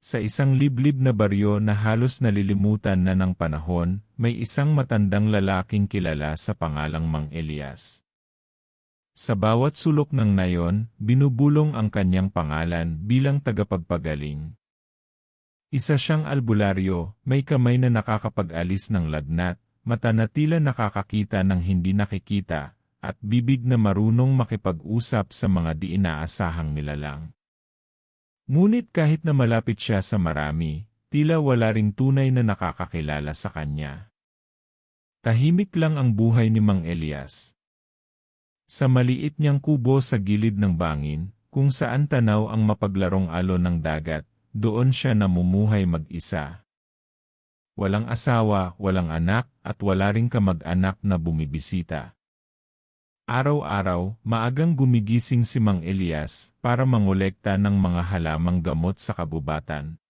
Sa isang liblib na baryo na halos nalilimutan na ng panahon, may isang matandang lalaking kilala sa pangalang Mang Elias. Sa bawat sulok ng nayon, binubulong ang kanyang pangalan bilang tagapagpagaling. Isa siyang albularyo, may kamay na nakakapag-alis ng lagnat, mata na tila nakakakita ng hindi nakikita, at bibig na marunong makipag-usap sa mga di inaasahang nilalang. Ngunit kahit na malapit siya sa marami, tila wala ring tunay na nakakakilala sa kanya. Tahimik lang ang buhay ni Mang Elias. Sa maliit niyang kubo sa gilid ng bangin, kung saan tanaw ang mapaglarong alon ng dagat, doon siya namumuhay mag-isa. Walang asawa, walang anak, at wala ring kamag-anak na bumibisita. Araw-araw, maagang gumigising si Mang Elias para mangolekta ng mga halamang gamot sa kabubatan.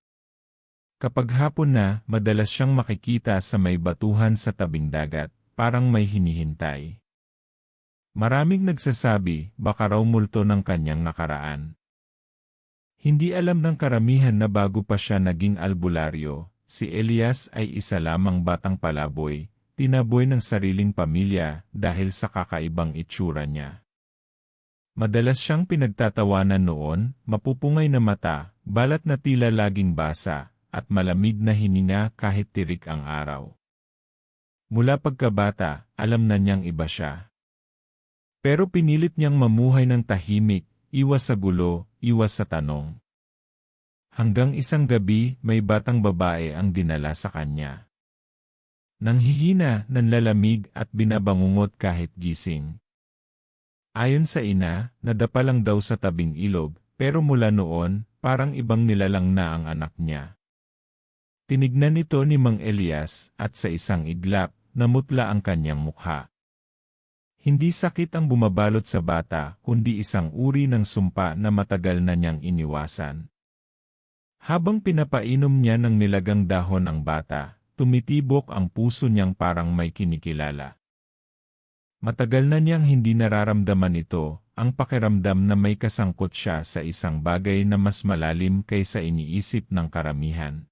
Kapag hapon na, madalas siyang makikita sa may batuhan sa tabing dagat, parang may hinihintay. Maraming nagsasabi, baka raw multo ng kanyang nakaraan. Hindi alam ng karamihan na bago pa siya naging albularyo, si Elias ay isa lamang batang palaboy, tinaboy ng sariling pamilya dahil sa kakaibang itsura niya. Madalas siyang pinagtatawanan noon, mapupungay na mata, balat na tila laging basa, at malamig na hininga kahit tirik ang araw. Mula pagkabata, alam na niyang iba siya. Pero pinilit niyang mamuhay ng tahimik, iwas sa gulo, iwas sa tanong. Hanggang isang gabi, may batang babae ang dinala sa kanya. Nanghihina, nanlalamig at binabangungot kahit gising. Ayon sa ina, nadapa lang daw sa tabing ilog, pero mula noon, parang ibang nilalang na ang anak niya. Tinignan ito ni Mang Elias at sa isang iglap, namutla ang kanyang mukha. Hindi sakit ang bumabalot sa bata, kundi isang uri ng sumpa na matagal na niyang iniwasan. Habang pinapainom niya ng nilagang dahon ang bata, tumitibok ang puso niyang parang may kinikilala. Matagal na niyang hindi nararamdaman ito, ang pakiramdam na may kasangkot siya sa isang bagay na mas malalim kaysa iniisip ng karamihan.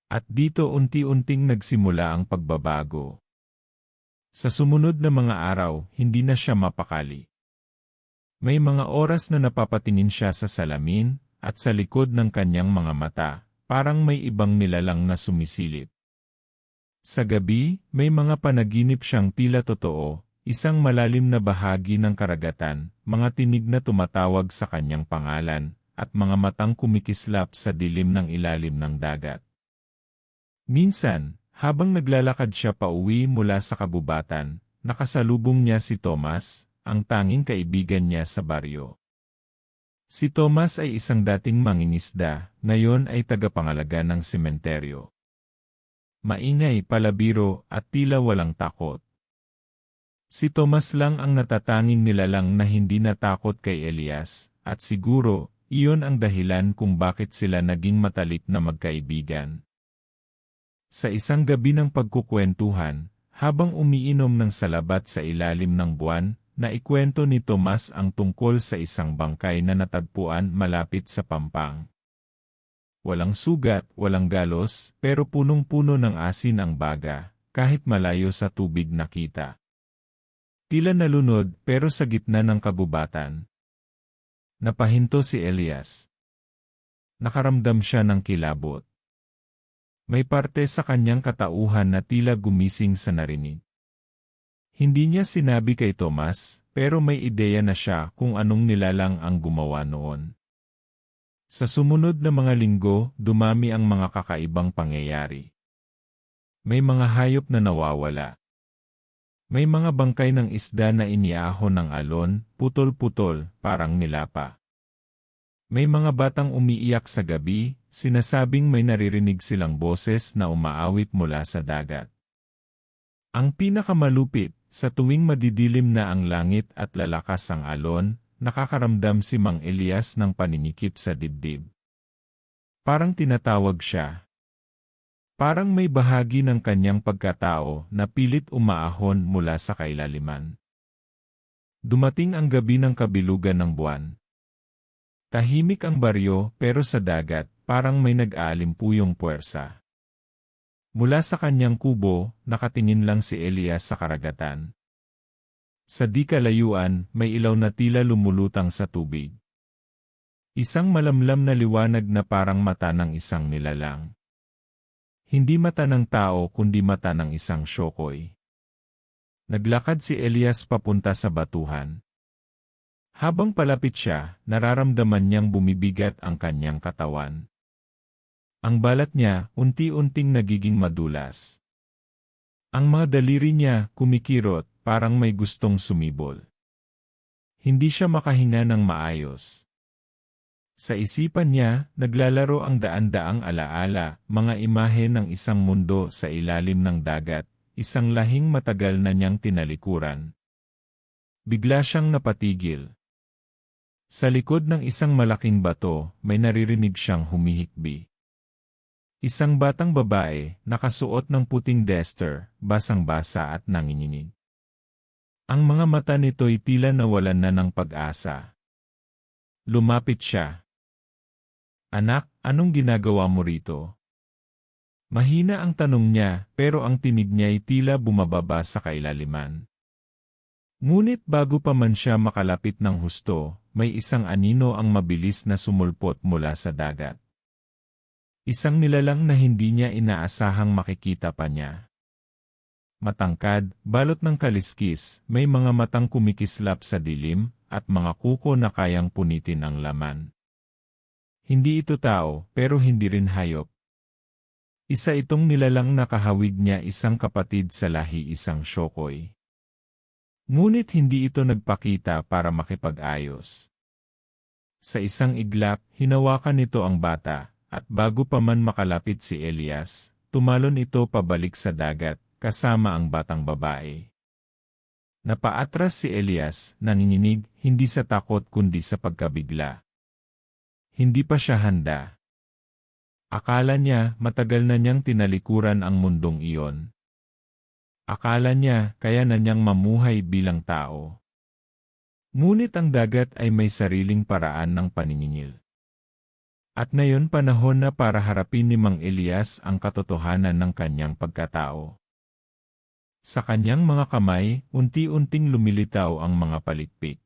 At dito unti-unting nagsimula ang pagbabago. Sa sumunod na mga araw, hindi na siya mapakali. May mga oras na napapatingin siya sa salamin, at sa likod ng kanyang mga mata, parang may ibang nilalang na sumisilip. Sa gabi, may mga panaginip siyang tila totoo, isang malalim na bahagi ng karagatan, mga tinig na tumatawag sa kanyang pangalan, at mga matang kumikislap sa dilim ng ilalim ng dagat. Minsan, habang naglalakad siya pauwi mula sa kabubatan, nakasalubong niya si Tomas, ang tanging kaibigan niya sa baryo. Si Tomas ay isang dating mangingisda, ngayon ay tagapangalaga ng sementeryo. Maingay, palabiro, at tila walang takot. Si Tomas lang ang natatanging nilalang na hindi natakot kay Elias, at siguro, iyon ang dahilan kung bakit sila naging matalik na magkaibigan. Sa isang gabi ng pagkukwentuhan, habang umiinom ng salabat sa ilalim ng buwan, naikwento ni Tomas ang tungkol sa isang bangkay na natagpuan malapit sa pampang. Walang sugat, walang galos, pero punong-puno ng asin ang baga, kahit malayo sa tubig nakita. Tila nalunod pero sa gitna ng kabubatan. Napahinto si Elias. Nakaramdam siya ng kilabot. May parte sa kanyang katauhan na tila gumising sa narinig. Hindi niya sinabi kay Tomas, pero may ideya na siya kung anong nilalang ang gumawa noon. Sa sumunod na mga linggo, dumami ang mga kakaibang pangyayari. May mga hayop na nawawala. May mga bangkay ng isda na iniahon ng alon, putol-putol, parang nilapa. May mga batang umiiyak sa gabi, sinasabing may naririnig silang boses na umaawit mula sa dagat. Ang pinakamalupit, sa tuwing madidilim na ang langit at lalakas ang alon, nakakaramdam si Mang Elias ng paninikip sa dibdib. Parang tinatawag siya. Parang may bahagi ng kanyang pagkatao na pilit umaahon mula sa kailaliman. Dumating ang gabi ng kabilugan ng buwan. Tahimik ang baryo pero sa dagat, parang may nag-aalimpuyong puwersa. Mula sa kanyang kubo, nakatingin lang si Elias sa karagatan. Sa di kalayuan, may ilaw na tila lumulutang sa tubig. Isang malamlam na liwanag na parang mata ng isang nilalang. Hindi mata ng tao kundi mata ng isang syokoy. Naglakad si Elias papunta sa batuhan. Habang palapit siya, nararamdaman niyang bumibigat ang kanyang katawan. Ang balat niya unti-unting nagiging madulas. Ang mga daliri niya kumikirot, parang may gustong sumibol. Hindi siya makahinga ng maayos. Sa isipan niya, naglalaro ang daan-daang alaala, mga imahe ng isang mundo sa ilalim ng dagat, isang lahing matagal na niyang tinalikuran. Bigla siyang napatigil. Sa likod ng isang malaking bato, may naririnig siyang humihikbi. Isang batang babae, nakasuot ng puting duster, basang-basa at nanginginig. Ang mga mata nito'y tila nawalan na ng pag-asa. Lumapit siya. Anak, anong ginagawa mo rito? Mahina ang tanong niya, pero ang tinig niya'y tila bumababa sa kailaliman. Ngunit bago pa man siya makalapit ng husto, may isang anino ang mabilis na sumulpot mula sa dagat. Isang nilalang na hindi niya inaasahang makikita pa niya. Matangkad, balot ng kaliskis, may mga matang kumikislap sa dilim, at mga kuko na kayang punitin ang laman. Hindi ito tao, pero hindi rin hayop. Isa itong nilalang na kahawig niya isang kapatid sa lahi isang syokoy. Ngunit hindi ito nagpakita para makipag-ayos. Sa isang iglap, hinawakan nito ang bata, at bago pa man makalapit si Elias, tumalon ito pabalik sa dagat, kasama ang batang babae. Napaatras si Elias, nanginginig, hindi sa takot kundi sa pagkabigla. Hindi pa siya handa. Akala niya matagal na niyang tinalikuran ang mundong iyon. Akala niya kaya na niyang mamuhay bilang tao. Ngunit ang dagat ay may sariling paraan ng paniningil. At ngayon panahon na para harapin ni Mang Elias ang katotohanan ng kanyang pagkatao. Sa kanyang mga kamay, unti-unting lumilitaw ang mga palikpik.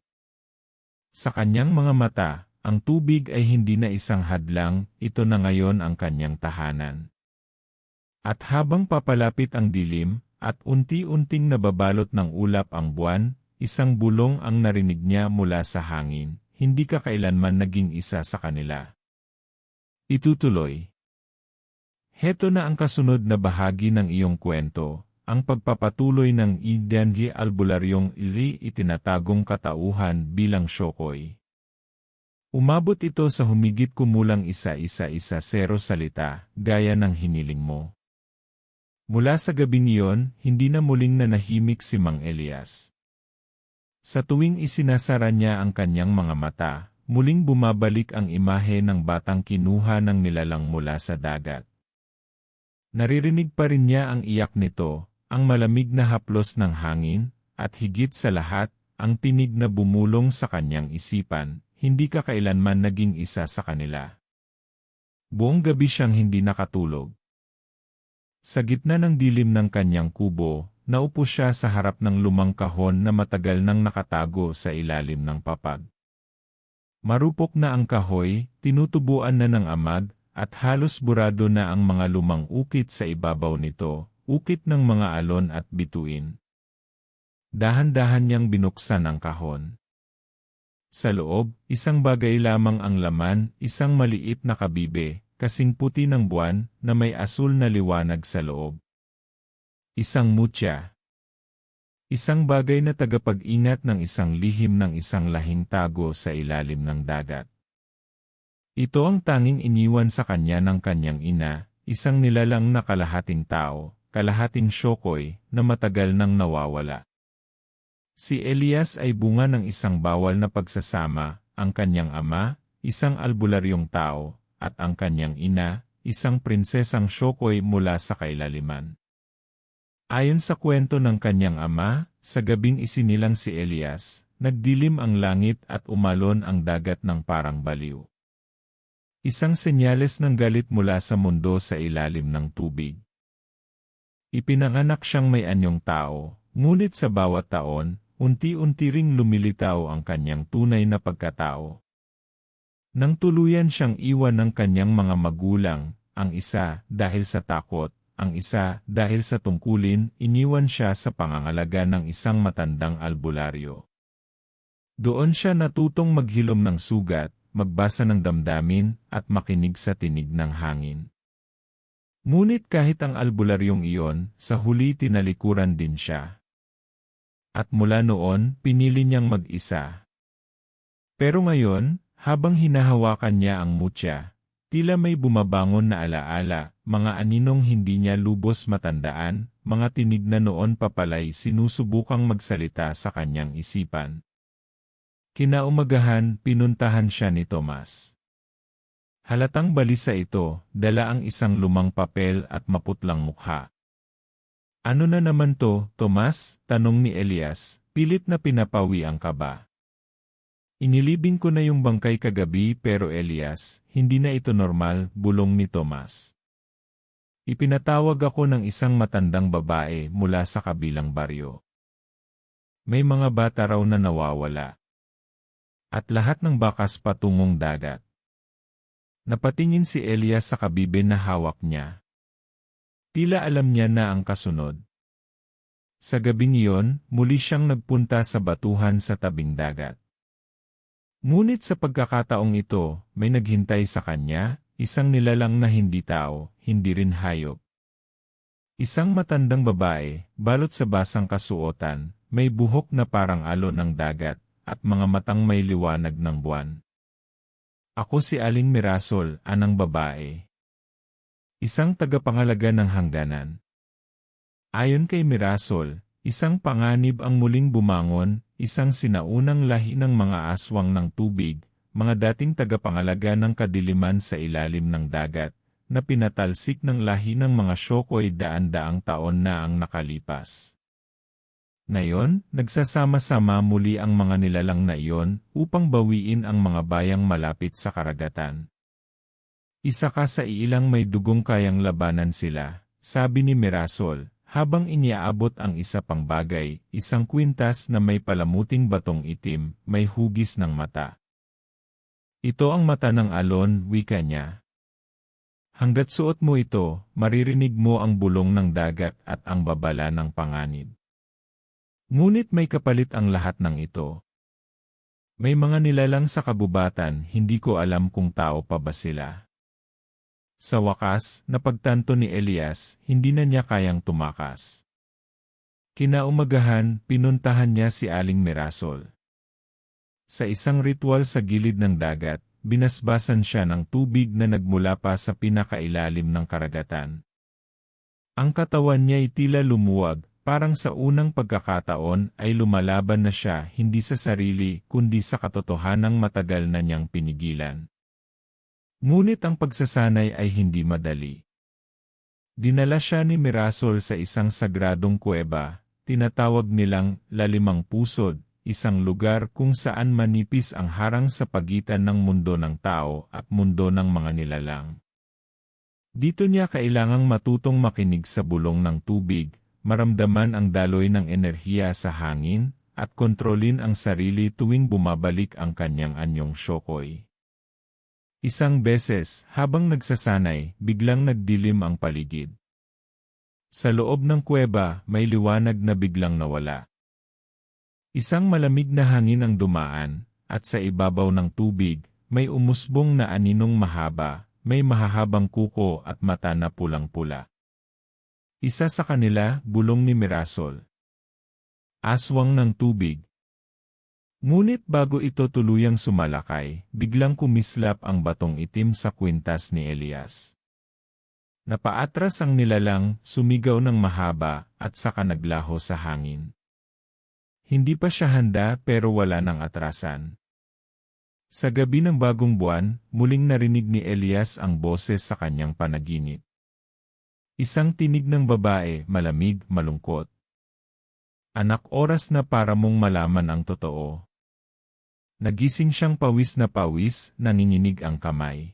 Sa kanyang mga mata, ang tubig ay hindi na isang hadlang, ito na ngayon ang kanyang tahanan. At habang papalapit ang dilim, at unti-unting nababalot ng ulap ang buwan, isang bulong ang narinig niya mula sa hangin, hindi ka kailanman naging isa sa kanila. Itutuloy. Heto na ang kasunod na bahagi ng iyong kwento, ang pagpapatuloy ng Idangi albularyong itinatagong katauhan bilang syokoy. Umabot ito sa humigit kumulang isa-isa-isa 0 salita, gaya ng hiniling mo. Mula sa gabing iyon, hindi na muling nanahimik si Mang Elias. Sa tuwing isinasara niya ang kanyang mga mata, muling bumabalik ang imahe ng batang kinuha ng nilalang mula sa dagat. Naririnig pa rin niya ang iyak nito, ang malamig na haplos ng hangin, at higit sa lahat, ang tinig na bumulong sa kanyang isipan. Hindi ka kailanman naging isa sa kanila. Buong gabi siyang hindi nakatulog. Sa gitna ng dilim ng kanyang kubo, naupo siya sa harap ng lumang kahon na matagal nang nakatago sa ilalim ng papag. Marupok na ang kahoy, tinutubuan na ng amag, at halos burado na ang mga lumang ukit sa ibabaw nito, ukit ng mga alon at bituin. Dahan-dahan niyang binuksan ang kahon. Sa loob, isang bagay lamang ang laman, isang maliit na kabibe, kasing puti ng buwan, na may asul na liwanag sa loob. Isang mutya. Isang bagay na tagapag-ingat ng isang lihim ng isang lahing tago sa ilalim ng dagat. Ito ang tanging iniwan sa kanya ng kanyang ina, isang nilalang na kalahating tao, kalahating syokoy, na matagal nang nawawala. Si Elias ay bunga ng isang bawal na pagsasama, ang kanyang ama, isang albularyong tao, at ang kanyang ina, isang prinsesang syokoy mula sa kailaliman. Ayon sa kwento ng kanyang ama, sa gabing isinilang si Elias, nagdilim ang langit at umalon ang dagat ng parang baliw. Isang senyales ng galit mula sa mundo sa ilalim ng tubig. Ipinanganak siyang may anyong tao, ngunit sa bawat taon, unti-unti ring lumilitaw ang kanyang tunay na pagkatao. Nang tuluyan siyang iwan ng kanyang mga magulang, ang isa dahil sa takot, ang isa dahil sa tungkulin, iniwan siya sa pangangalaga ng isang matandang albularyo. Doon siya natutong maghilom ng sugat, magbasa ng damdamin, at makinig sa tinig ng hangin. Ngunit kahit ang albularyong iyon, sa huli tinalikuran din siya. At mula noon, pinili niyang mag-isa. Pero ngayon, habang hinahawakan niya ang mutya, tila may bumabangon na alaala, mga aninong hindi niya lubos matandaan, mga tinig na noon papalay sinusubukang magsalita sa kanyang isipan. Kinaumagahan, pinuntahan siya ni Tomas. Halatang balisa ito, dala ang isang lumang papel at maputlang mukha. Ano na naman to, Tomas? Tanong ni Elias, pilit na pinapawi ang kaba. Inilibing ko na yung bangkay kagabi pero Elias, hindi na ito normal, bulong ni Tomas. Ipinatawag ako ng isang matandang babae mula sa kabilang baryo. May mga bata raw na nawawala. At lahat ng bakas patungong dagat. Napatingin si Elias sa kabibin na hawak niya. Tila alam niya na ang kasunod. Sa gabing iyon, muli siyang nagpunta sa batuhan sa tabing dagat. Ngunit sa pagkakataong ito, may naghintay sa kanya, isang nilalang na hindi tao, hindi rin hayop. Isang matandang babae, balot sa basang kasuotan, may buhok na parang alon ng dagat, at mga matang may liwanag ng buwan. Ako si Aling Mirasol, anang babae. Isang tagapangalaga ng hangganan. Ayon kay Mirasol, isang panganib ang muling bumangon, isang sinaunang lahi ng mga aswang ng tubig, mga dating tagapangalaga ng kadiliman sa ilalim ng dagat, na pinatalsik ng lahi ng mga Shokoy daan-daang taon na ang nakalipas. Ngayon, nagsasama-sama muli ang mga nilalang na iyon upang bawiin ang mga bayang malapit sa karagatan. Isa ka sa ilang may dugong kayang labanan sila, sabi ni Mirasol, habang iniaabot ang isa pang bagay, isang kwintas na may palamuting batong itim, may hugis ng mata. Ito ang mata ng alon, wika niya. Hanggat suot mo ito, maririnig mo ang bulong ng dagat at ang babala ng panganib. Ngunit may kapalit ang lahat ng ito. May mga nilalang sa kabubatan, hindi ko alam kung tao pa ba sila. Sa wakas, napagtanto ni Elias, hindi na niya kayang tumakas. Kinaumagahan, pinuntahan niya si Aling Mirasol. Sa isang ritual sa gilid ng dagat, binasbasan siya ng tubig na nagmula pa sa pinakailalim ng karagatan. Ang katawan niya ay tila lumuwag, parang sa unang pagkakataon ay lumalaban na siya hindi sa sarili kundi sa katotohanang matagal na niyang pinigilan. Ngunit ang pagsasanay ay hindi madali. Dinala siya ni Mirasol sa isang sagradong kuweba, tinatawag nilang Lalimang Pusod, isang lugar kung saan manipis ang harang sa pagitan ng mundo ng tao at mundo ng mga nilalang. Dito niya kailangang matutong makinig sa bulong ng tubig, maramdaman ang daloy ng enerhiya sa hangin, at kontrolin ang sarili tuwing bumabalik ang kanyang anyong Shokoy. Isang beses, habang nagsasanay, biglang nagdilim ang paligid. Sa loob ng kuweba, may liwanag na biglang nawala. Isang malamig na hangin ang dumaan, at sa ibabaw ng tubig, may umusbong na aninong mahaba, may mahahabang kuko at mata na pulang-pula. Isa sa kanila, bulong ni Mirasol. Aswang ng tubig. Ngunit bago ito tuluyang sumalakay, biglang kumislap ang batong itim sa kwintas ni Elias. Napaatras ang nilalang, sumigaw ng mahaba, at saka naglaho sa hangin. Hindi pa siya handa pero wala nang atrasan. Sa gabi ng bagong buwan, muling narinig ni Elias ang boses sa kanyang panaginip. Isang tinig ng babae, malamig, malungkot. Anak, oras na para mong malaman ang totoo. Nagising siyang pawis na pawis, nanginginig ang kamay.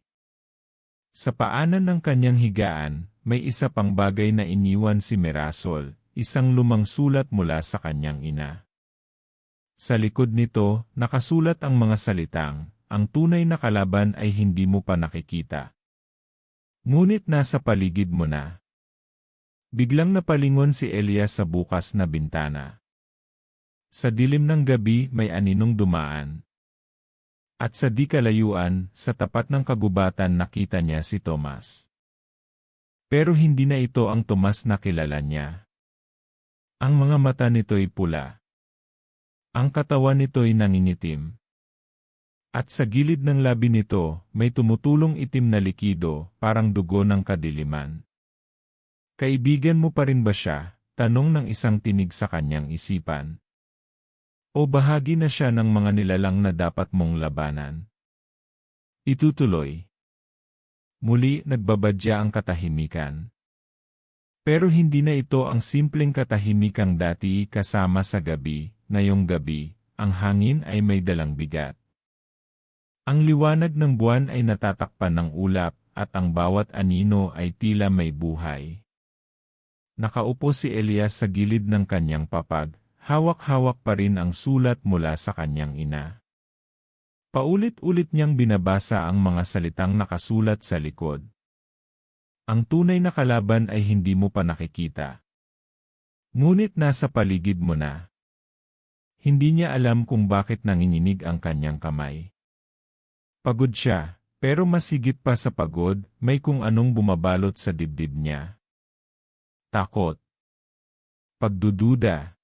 Sa paanan ng kanyang higaan, may isa pang bagay na iniwan si Mirasol, isang lumang sulat mula sa kanyang ina. Sa likod nito, nakasulat ang mga salitang, ang tunay na kalaban ay hindi mo pa nakikita. Ngunit nasa paligid mo na. Biglang napalingon si Elias sa bukas na bintana. Sa dilim ng gabi may aninong dumaan. At sa di kalayuan, sa tapat ng kagubatan nakita niya si Tomas. Pero hindi na ito ang Tomas na kilala niya. Ang mga mata nito'y pula. Ang katawan nito'y nangingitim. At sa gilid ng labi nito, may tumutulong itim na likido, parang dugo ng kadiliman. Kaibigan mo pa rin ba siya? Tanong ng isang tinig sa kanyang isipan. O bahagi na siya ng mga nilalang na dapat mong labanan? Itutuloy. Muli nagbabadya ang katahimikan. Pero hindi na ito ang simpleng katahimikang dati kasama sa gabi, ngayong gabi, ang hangin ay may dalang bigat. Ang liwanag ng buwan ay natatakpan ng ulap, at ang bawat anino ay tila may buhay. Nakaupo si Elias sa gilid ng kanyang papag, hawak-hawak pa rin ang sulat mula sa kanyang ina. Paulit-ulit niyang binabasa ang mga salitang nakasulat sa likod. Ang tunay na kalaban ay hindi mo pa nakikita. Ngunit nasa paligid mo na. Hindi niya alam kung bakit nanginginig ang kanyang kamay. Pagod siya, pero mas higit pa sa pagod, may kung anong bumabalot sa dibdib niya. Takot. Pagdududa.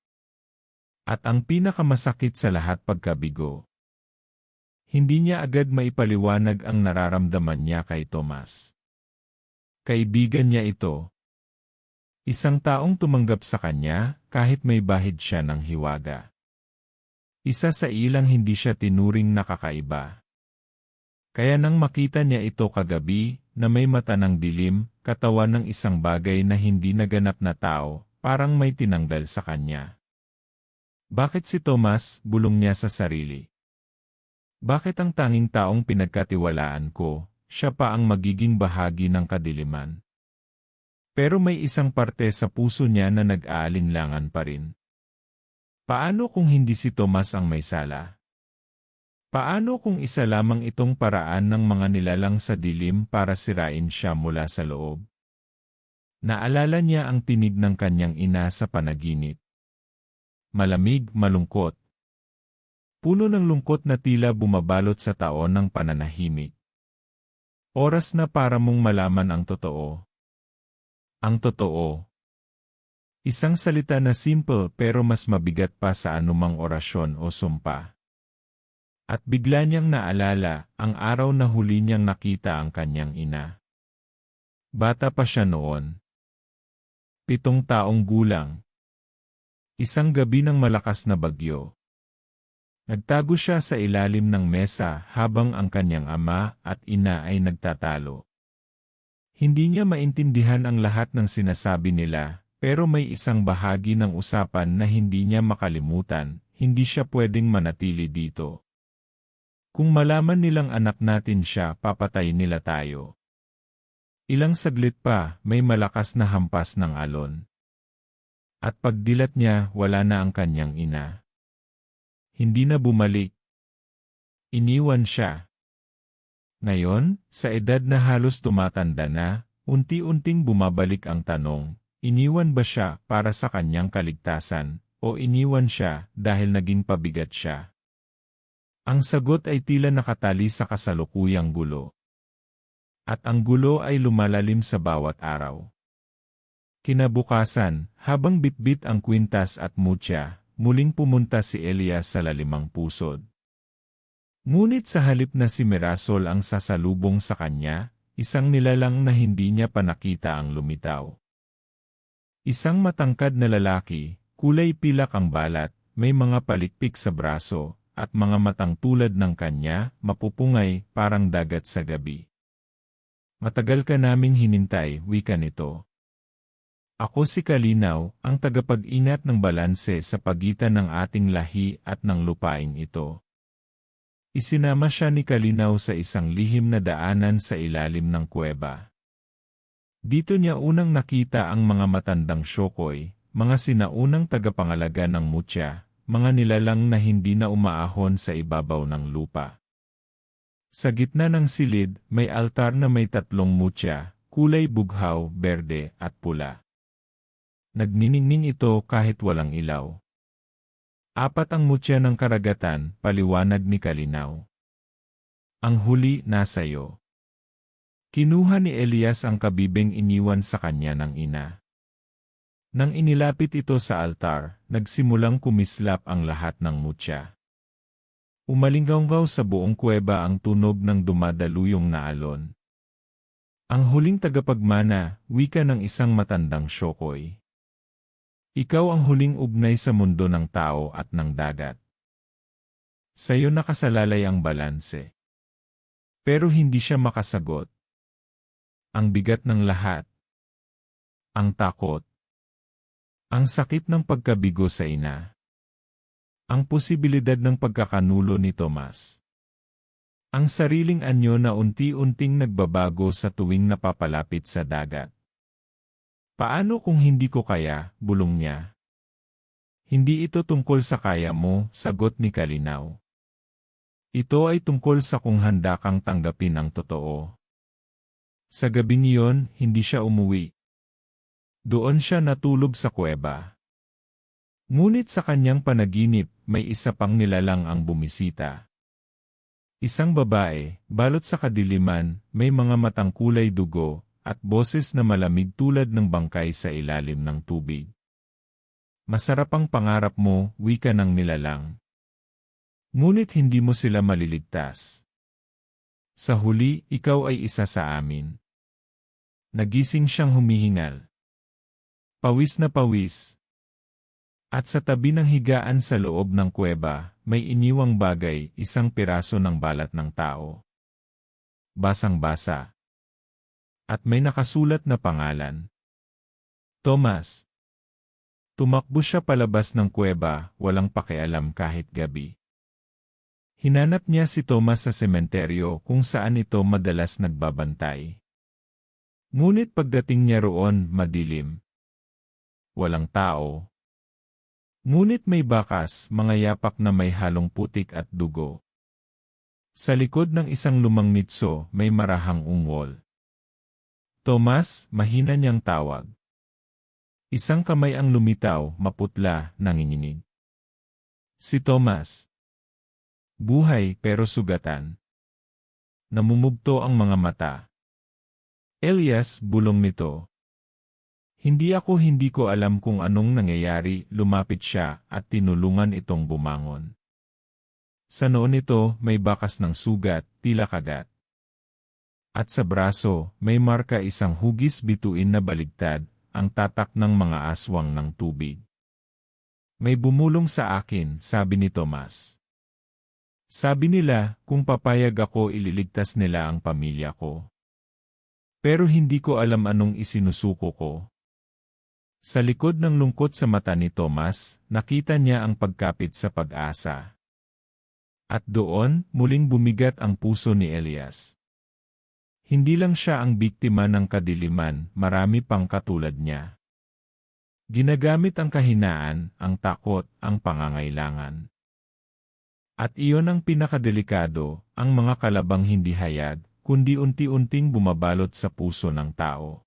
At ang pinakamasakit sa lahat pagkabigo. Hindi niya agad maipaliwanag ang nararamdaman niya kay Tomas. Kaibigan niya ito. Isang taong tumanggap sa kanya kahit may bahid siya ng hiwaga. Isa sa ilang hindi siya tinuring na kakaiba. Kaya nang makita niya ito kagabi na may mata ng dilim, katawan ng isang bagay na hindi naganap na tao, parang may tinanggal sa kanya. Bakit si Tomas, bulong niya sa sarili? Bakit ang tanging taong pinagkatiwalaan ko, siya pa ang magiging bahagi ng kadiliman? Pero may isang parte sa puso niya na nag-aalinlangan pa rin. Paano kung hindi si Tomas ang may sala? Paano kung isa lamang itong paraan ng mga nilalang sa dilim para sirain siya mula sa loob? Naalala niya ang tinig ng kanyang ina sa panaginip. Malamig, malungkot. Puno ng lungkot na tila bumabalot sa taon ng pananahimik. Oras na para mong malaman ang totoo. Ang totoo. Isang salita na simple pero mas mabigat pa sa anumang orasyon o sumpa. At bigla niyang naalala ang araw na huli niyang nakita ang kanyang ina. Bata pa siya noon. 7 taong gulang. Isang gabi ng malakas na bagyo. Nagtago siya sa ilalim ng mesa habang ang kanyang ama at ina ay nagtatalo. Hindi niya maintindihan ang lahat ng sinasabi nila, pero may isang bahagi ng usapan na hindi niya makalimutan, hindi siya pwedeng manatili dito. Kung malaman nilang anak natin siya, papatayin nila tayo. Ilang saglit pa, may malakas na hampas ng alon. At pagdilat niya, wala na ang kanyang ina. Hindi na bumalik. Iniwan siya. Ngayon, sa edad na halos tumatanda na, unti-unting bumabalik ang tanong, iniwan ba siya para sa kanyang kaligtasan, o iniwan siya dahil naging pabigat siya? Ang sagot ay tila nakatali sa kasalukuyang gulo. At ang gulo ay lumalalim sa bawat araw. Kinabukasan, habang bitbit ang kwintas at mutya, muling pumunta si Elias sa lalimang pusod. Ngunit sa halip na si Mirasol ang sasalubong sa kanya, isang nilalang na hindi niya pa nakita ang lumitaw. Isang matangkad na lalaki, kulay pilak ang balat, may mga palikpik sa braso, at mga matang tulad ng kanya, mapupungay, parang dagat sa gabi. Matagal ka naming hinintay, wika nito. Ako si Kalinaw, ang tagapag-ingat ng balanse sa pagitan ng ating lahi at ng lupaing ito. Isinama siya ni Kalinaw sa isang lihim na daanan sa ilalim ng kuweba. Dito niya unang nakita ang mga matandang Shokoy, mga sinaunang tagapangalaga ng mutya, mga nilalang na hindi na umaahon sa ibabaw ng lupa. Sa gitna ng silid, may altar na may 3 mutya, kulay bughaw, berde, at pula. Nagniningning ito kahit walang ilaw. 4 ang mutya ng karagatan, paliwanag ni Kalinaw. Ang huli nasa iyo. Kinuha ni Elias ang kabibing iniwan sa kanya ng ina. Nang inilapit ito sa altar, nagsimulang kumislap ang lahat ng mutya. Umalinggaw sa buong kuweba ang tunog ng dumadaluyong na alon. Ang huling tagapagmana, wika ng isang matandang Shokoy. Ikaw ang huling ugnay sa mundo ng tao at ng dagat. Sa iyo nakasalalay ang balanse. Pero hindi siya makasagot. Ang bigat ng lahat. Ang takot. Ang sakit ng pagkabigo sa ina. Ang posibilidad ng pagkakanulo ni Tomas. Ang sariling anyo na unti-unting nagbabago sa tuwing napapalapit sa dagat. Paano kung hindi ko kaya, bulong niya. Hindi ito tungkol sa kaya mo, sagot ni Kalinaw. Ito ay tungkol sa kung handa kang tanggapin ang totoo. Sa gabing iyon, hindi siya umuwi. Doon siya natulog sa kuweba. Ngunit sa kanyang panaginip, may isa pang nilalang ang bumisita. Isang babae, balot sa kadiliman, may mga matang kulay dugo, at boses na malamig tulad ng bangkay sa ilalim ng tubig. Masarap ang pangarap mo, wika ng nilalang. Ngunit hindi mo sila maliligtas. Sa huli, ikaw ay isa sa amin. Nagising siyang humihingal. Pawis na pawis. At sa tabi ng higaan sa loob ng kuweba, may iniwang bagay, isang piraso ng balat ng tao. Basang-basa. At may nakasulat na pangalan. Tomas. Tumakbo siya palabas ng kuweba, walang pakialam kahit gabi. Hinanap niya si Tomas sa sementeryo kung saan ito madalas nagbabantay. Ngunit pagdating niya roon, madilim. Walang tao. Ngunit may bakas, mga yapak na may halong putik at dugo. Sa likod ng isang lumang nitso, may marahang ungol. Tomas, mahina niyang tawag. Isang kamay ang lumitaw, maputla, nanginginig. Si Tomas. Buhay pero sugatan. Namumugto ang mga mata. Elias, bulong nito. Hindi ko alam kung anong nangyayari, lumapit siya at tinulungan itong bumangon. Sa noo nito, may bakas ng sugat, tila kagat. At sa braso, may marka isang hugis bituin na baligtad, ang tatak ng mga aswang ng tubig. May bumulong sa akin, sabi ni Tomas. Sabi nila, kung papayag ako ililigtas nila ang pamilya ko. Pero hindi ko alam anong isinusuko ko. Sa likod ng lungkot sa mata ni Tomas, nakita niya ang pagkapit sa pag-asa. At doon, muling bumigat ang puso ni Elias. Hindi lang siya ang biktima ng kadiliman, marami pang katulad niya. Ginagamit ang kahinaan, ang takot, ang pangangailangan. At iyon ang pinakadelikado, ang mga kalabang hindi hayag, kundi unti-unting bumabalot sa puso ng tao.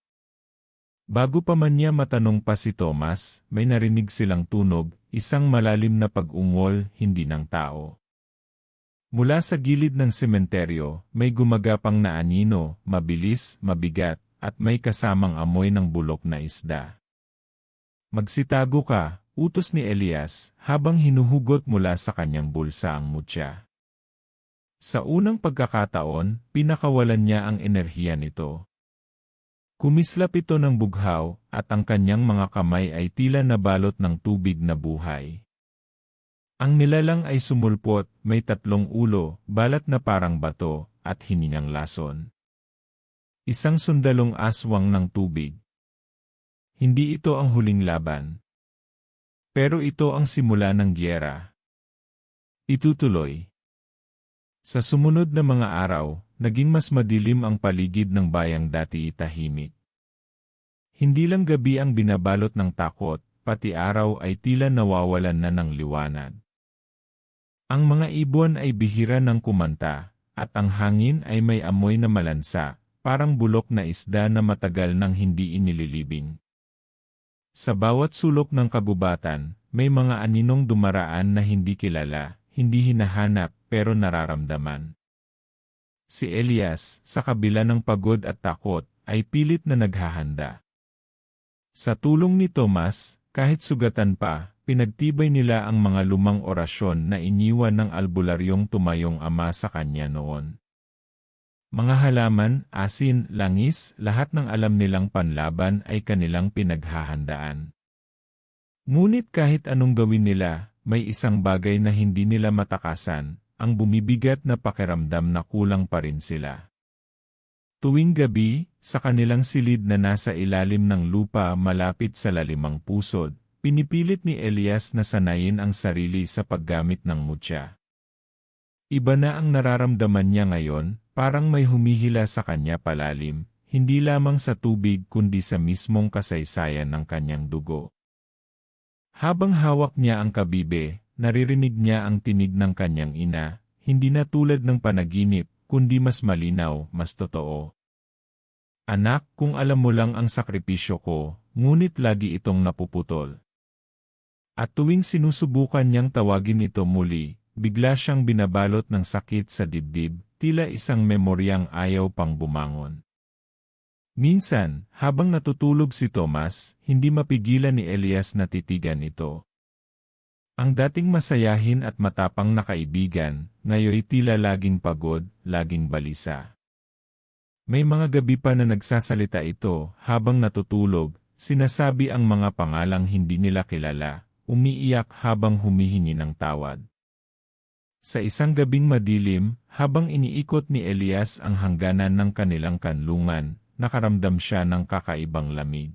Bago pa man niya matanong pa si Tomas, may narinig silang tunog, isang malalim na pag-ungol, hindi ng tao. Mula sa gilid ng sementeryo, may gumagapang na anino, mabilis, mabigat, at may kasamang amoy ng bulok na isda. Magsitago ka, utos ni Elias, habang hinuhugot mula sa kanyang bulsa ang mutya. Sa unang pagkakataon, pinakawalan niya ang enerhiya nito. Kumislap ito ng bughaw, at ang kanyang mga kamay ay tila nabalot ng tubig na buhay. Ang nilalang ay sumulpot, may 3 ulo, balat na parang bato, at hiningang lason. Isang sundalong aswang ng tubig. Hindi ito ang huling laban. Pero ito ang simula ng giyera. Itutuloy. Sa sumunod na mga araw, naging mas madilim ang paligid ng bayang dati tahimik. Hindi lang gabi ang binabalot ng takot, pati araw ay tila nawawalan na ng liwanag. Ang mga ibon ay bihira ng kumanta, at ang hangin ay may amoy na malansa, parang bulok na isda na matagal nang hindi inililibing. Sa bawat sulok ng kagubatan, may mga aninong dumaraan na hindi kilala, hindi hinahanap, pero nararamdaman. Si Elias, sa kabila ng pagod at takot, ay pilit na naghahanda. Sa tulong ni Tomas, kahit sugatan pa, pinagtibay nila ang mga lumang orasyon na iniwan ng albularyong tumayong ama sa kanya noon. Mga halaman, asin, langis, lahat ng alam nilang panlaban ay kanilang pinaghahandaan. Ngunit kahit anong gawin nila, may isang bagay na hindi nila matakasan, ang bumibigat na pakiramdam na kulang pa rin sila. Tuwing gabi, sa kanilang silid na nasa ilalim ng lupa malapit sa lalimang pusod, pinipilit ni Elias na sanayin ang sarili sa paggamit ng mutya. Iba na ang nararamdaman niya ngayon, parang may humihila sa kanya palalim, hindi lamang sa tubig kundi sa mismong kasaysayan ng kanyang dugo. Habang hawak niya ang kabibe, naririnig niya ang tinig ng kanyang ina, hindi na tulad ng panaginip, kundi mas malinaw, mas totoo. Anak, kung alam mo lang ang sakripisyo ko, ngunit lagi itong napuputol. At tuwing sinusubukan niyang tawagin ito muli, bigla siyang binabalot ng sakit sa dibdib, tila isang memoryang ayaw pang bumangon. Minsan, habang natutulog si Tomas, hindi mapigilan ni Elias na titigan ito. Ang dating masayahin at matapang na kaibigan, ngayoy tila laging pagod, laging balisa. May mga gabi pa na nagsasalita ito, habang natutulog, sinasabi ang mga pangalang hindi nila kilala, umiiyak habang humihingi ng tawad. Sa isang gabing madilim, habang iniikot ni Elias ang hangganan ng kanilang kanlungan, nakaramdam siya ng kakaibang lamig.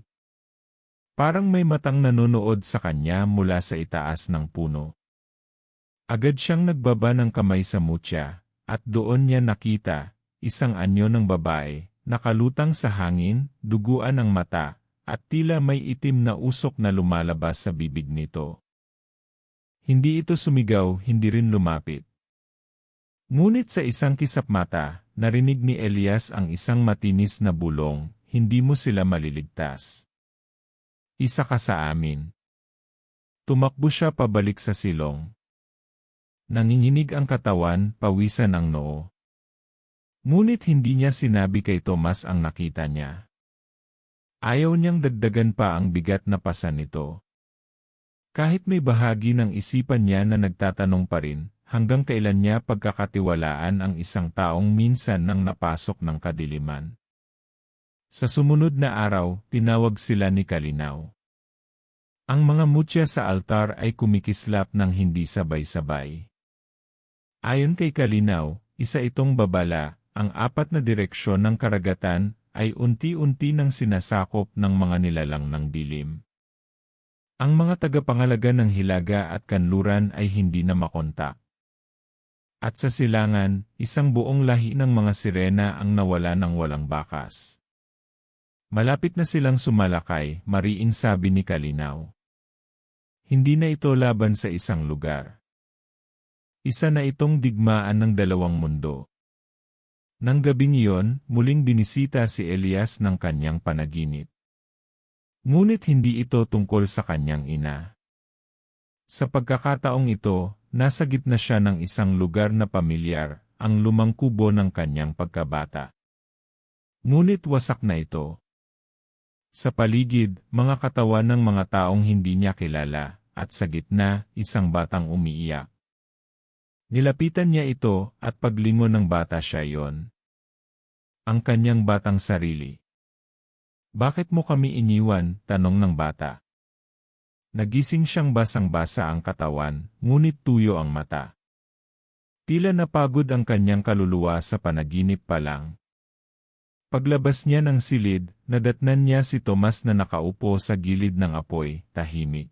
Parang may matang nanonood sa kanya mula sa itaas ng puno. Agad siyang nagbaba ng kamay sa mutya, at doon niya nakita, isang anyo ng babae, nakalutang sa hangin, duguan ang mata, at tila may itim na usok na lumalabas sa bibig nito. Hindi ito sumigaw, hindi rin lumapit. Ngunit sa isang kisap mata, narinig ni Elias ang isang matinis na bulong, hindi mo sila maliligtas. Isa ka sa amin. Tumakbo siya pabalik sa silong. Nanginginig ang katawan, pawisan ang noo. Ngunit hindi niya sinabi kay Tomas ang nakita niya. Ayaw niyang dagdagan pa ang bigat na pasan nito. Kahit may bahagi ng isipan niya na nagtatanong pa rin, hanggang kailan niya pagkakatiwalaan ang isang taong minsan nang napasok ng kadiliman. Sa sumunod na araw, tinawag sila ni Kalinaw. Ang mga mutya sa altar ay kumikislap ng hindi sabay-sabay. Ayon kay Kalinaw, isa itong babala, ang apat na direksyon ng karagatan ay unti-unti nang sinasakop ng mga nilalang ng dilim. Ang mga tagapangalaga ng hilaga at kanluran ay hindi na makontak. At sa silangan, isang buong lahi ng mga sirena ang nawala ng walang bakas. Malapit na silang sumalakay, mariin sabi ni Kalinaw. Hindi na ito laban sa isang lugar. Isa na itong digmaan ng dalawang mundo. Nang gabing iyon, muling binisita si Elias ng kanyang panaginip. Ngunit hindi ito tungkol sa kanyang ina. Sa pagkakataong ito, nasa gitna siya ng isang lugar na pamilyar, ang lumang kubo ng kanyang pagkabata. Ngunit wasak na ito. Sa paligid, mga katawan ng mga taong hindi niya kilala, at sa gitna, isang batang umiiyak. Nilapitan niya ito, at paglingon ng bata siya iyon. Ang kanyang batang sarili. Bakit mo kami iniwan? Tanong ng bata. Nagising siyang basang-basa ang katawan, ngunit tuyo ang mata. Tila napagod ang kanyang kaluluwa sa panaginip pa lang. Paglabas niya ng silid, nadatnan niya si Tomas na nakaupo sa gilid ng apoy, tahimik.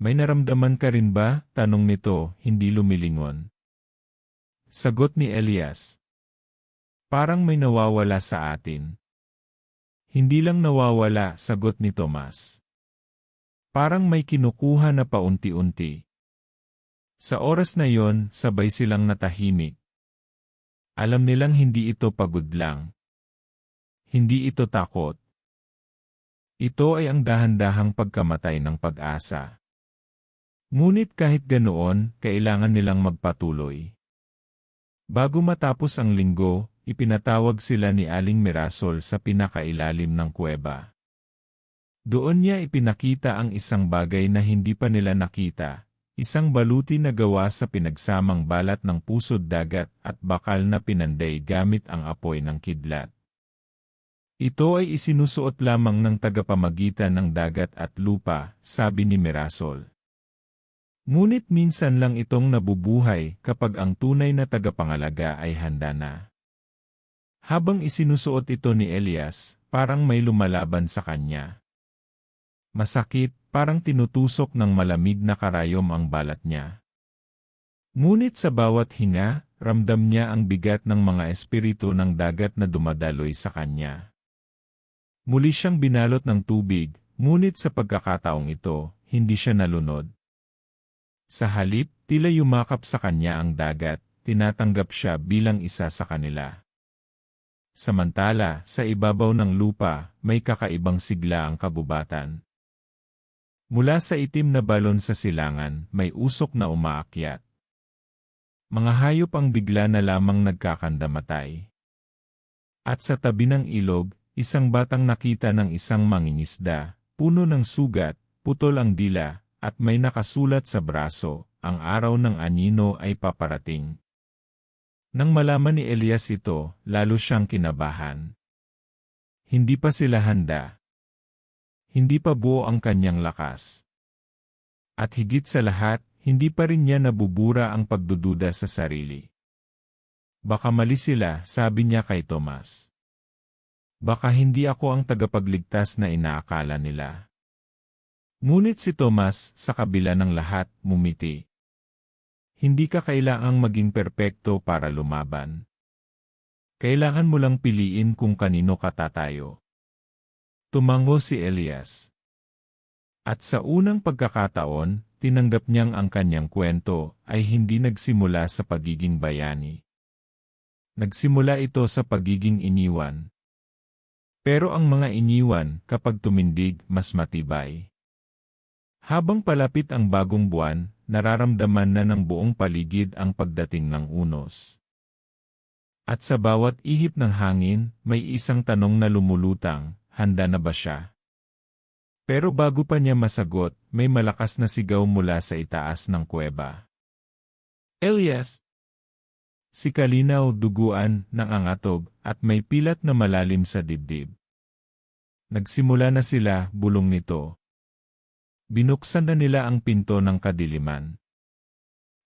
May naramdaman ka rin ba? Tanong nito, hindi lumilingon. Sagot ni Elias. Parang may nawawala sa atin. Hindi lang nawawala, sagot ni Tomas. Parang may kinukuha na paunti-unti. Sa oras na yon, sabay silang natahimik. Alam nilang hindi ito pagod lang. Hindi ito takot. Ito ay ang dahan-dahang pagkamatay ng pag-asa. Ngunit kahit ganoon, kailangan nilang magpatuloy. Bago matapos ang linggo, ipinatawag sila ni Aling Mirasol sa pinakailalim ng kuweba. Doon niya ipinakita ang isang bagay na hindi pa nila nakita, isang baluti na gawa sa pinagsamang balat ng pusod dagat at bakal na pinanday gamit ang apoy ng kidlat. Ito ay isinusuot lamang ng tagapamagitan ng dagat at lupa, sabi ni Mirasol. Ngunit minsan lang itong nabubuhay kapag ang tunay na tagapangalaga ay handa na. Habang isinusuot ito ni Elias, parang may lumalaban sa kanya. Masakit, parang tinutusok ng malamig na karayom ang balat niya. Ngunit sa bawat hinga, ramdam niya ang bigat ng mga espiritu ng dagat na dumadaloy sa kanya. Muli siyang binalot ng tubig, ngunit sa pagkakataong ito, hindi siya nalunod. Sa halip, tila yumakap sa kanya ang dagat, tinatanggap siya bilang isa sa kanila. Samantala, sa ibabaw ng lupa, may kakaibang sigla ang kabubatan. Mula sa itim na balon sa silangan, may usok na umaakyat. Mga hayop ang bigla na lamang nagkakandamatay. At sa tabi ng ilog, isang batang nakita ng isang mangingisda, puno ng sugat, putol ang dila, at may nakasulat sa braso, ang araw ng anino ay paparating. Nang malaman ni Elias ito, lalo siyang kinabahan. Hindi pa sila handa. Hindi pa buo ang kanyang lakas. At higit sa lahat, hindi pa rin niya nabubura ang pagdududa sa sarili. Baka mali sila, sabi niya kay Tomas. Baka hindi ako ang tagapagligtas na inaakala nila. Ngunit si Tomas, sa kabila ng lahat, mumiti. Hindi ka kailangang maging perpekto para lumaban. Kailangan mo lang piliin kung kanino ka tatayo. Tumango si Elias. At sa unang pagkakataon, tinanggap niyang ang kanyang kwento ay hindi nagsimula sa pagiging bayani. Nagsimula ito sa pagiging iniwan. Pero ang mga iniwan, kapag tumindig, mas matibay. Habang palapit ang bagong buwan, nararamdaman na ng buong paligid ang pagdating ng unos. At sa bawat ihip ng hangin, may isang tanong na lumulutang, handa na ba siya? Pero bago pa niya masagot, may malakas na sigaw mula sa itaas ng kuweba. Elias! Si kalinaw duguan ng angatog at may pilat na malalim sa dibdib. Nagsimula na sila, bulong nito. Binuksan na nila ang pinto ng kadiliman.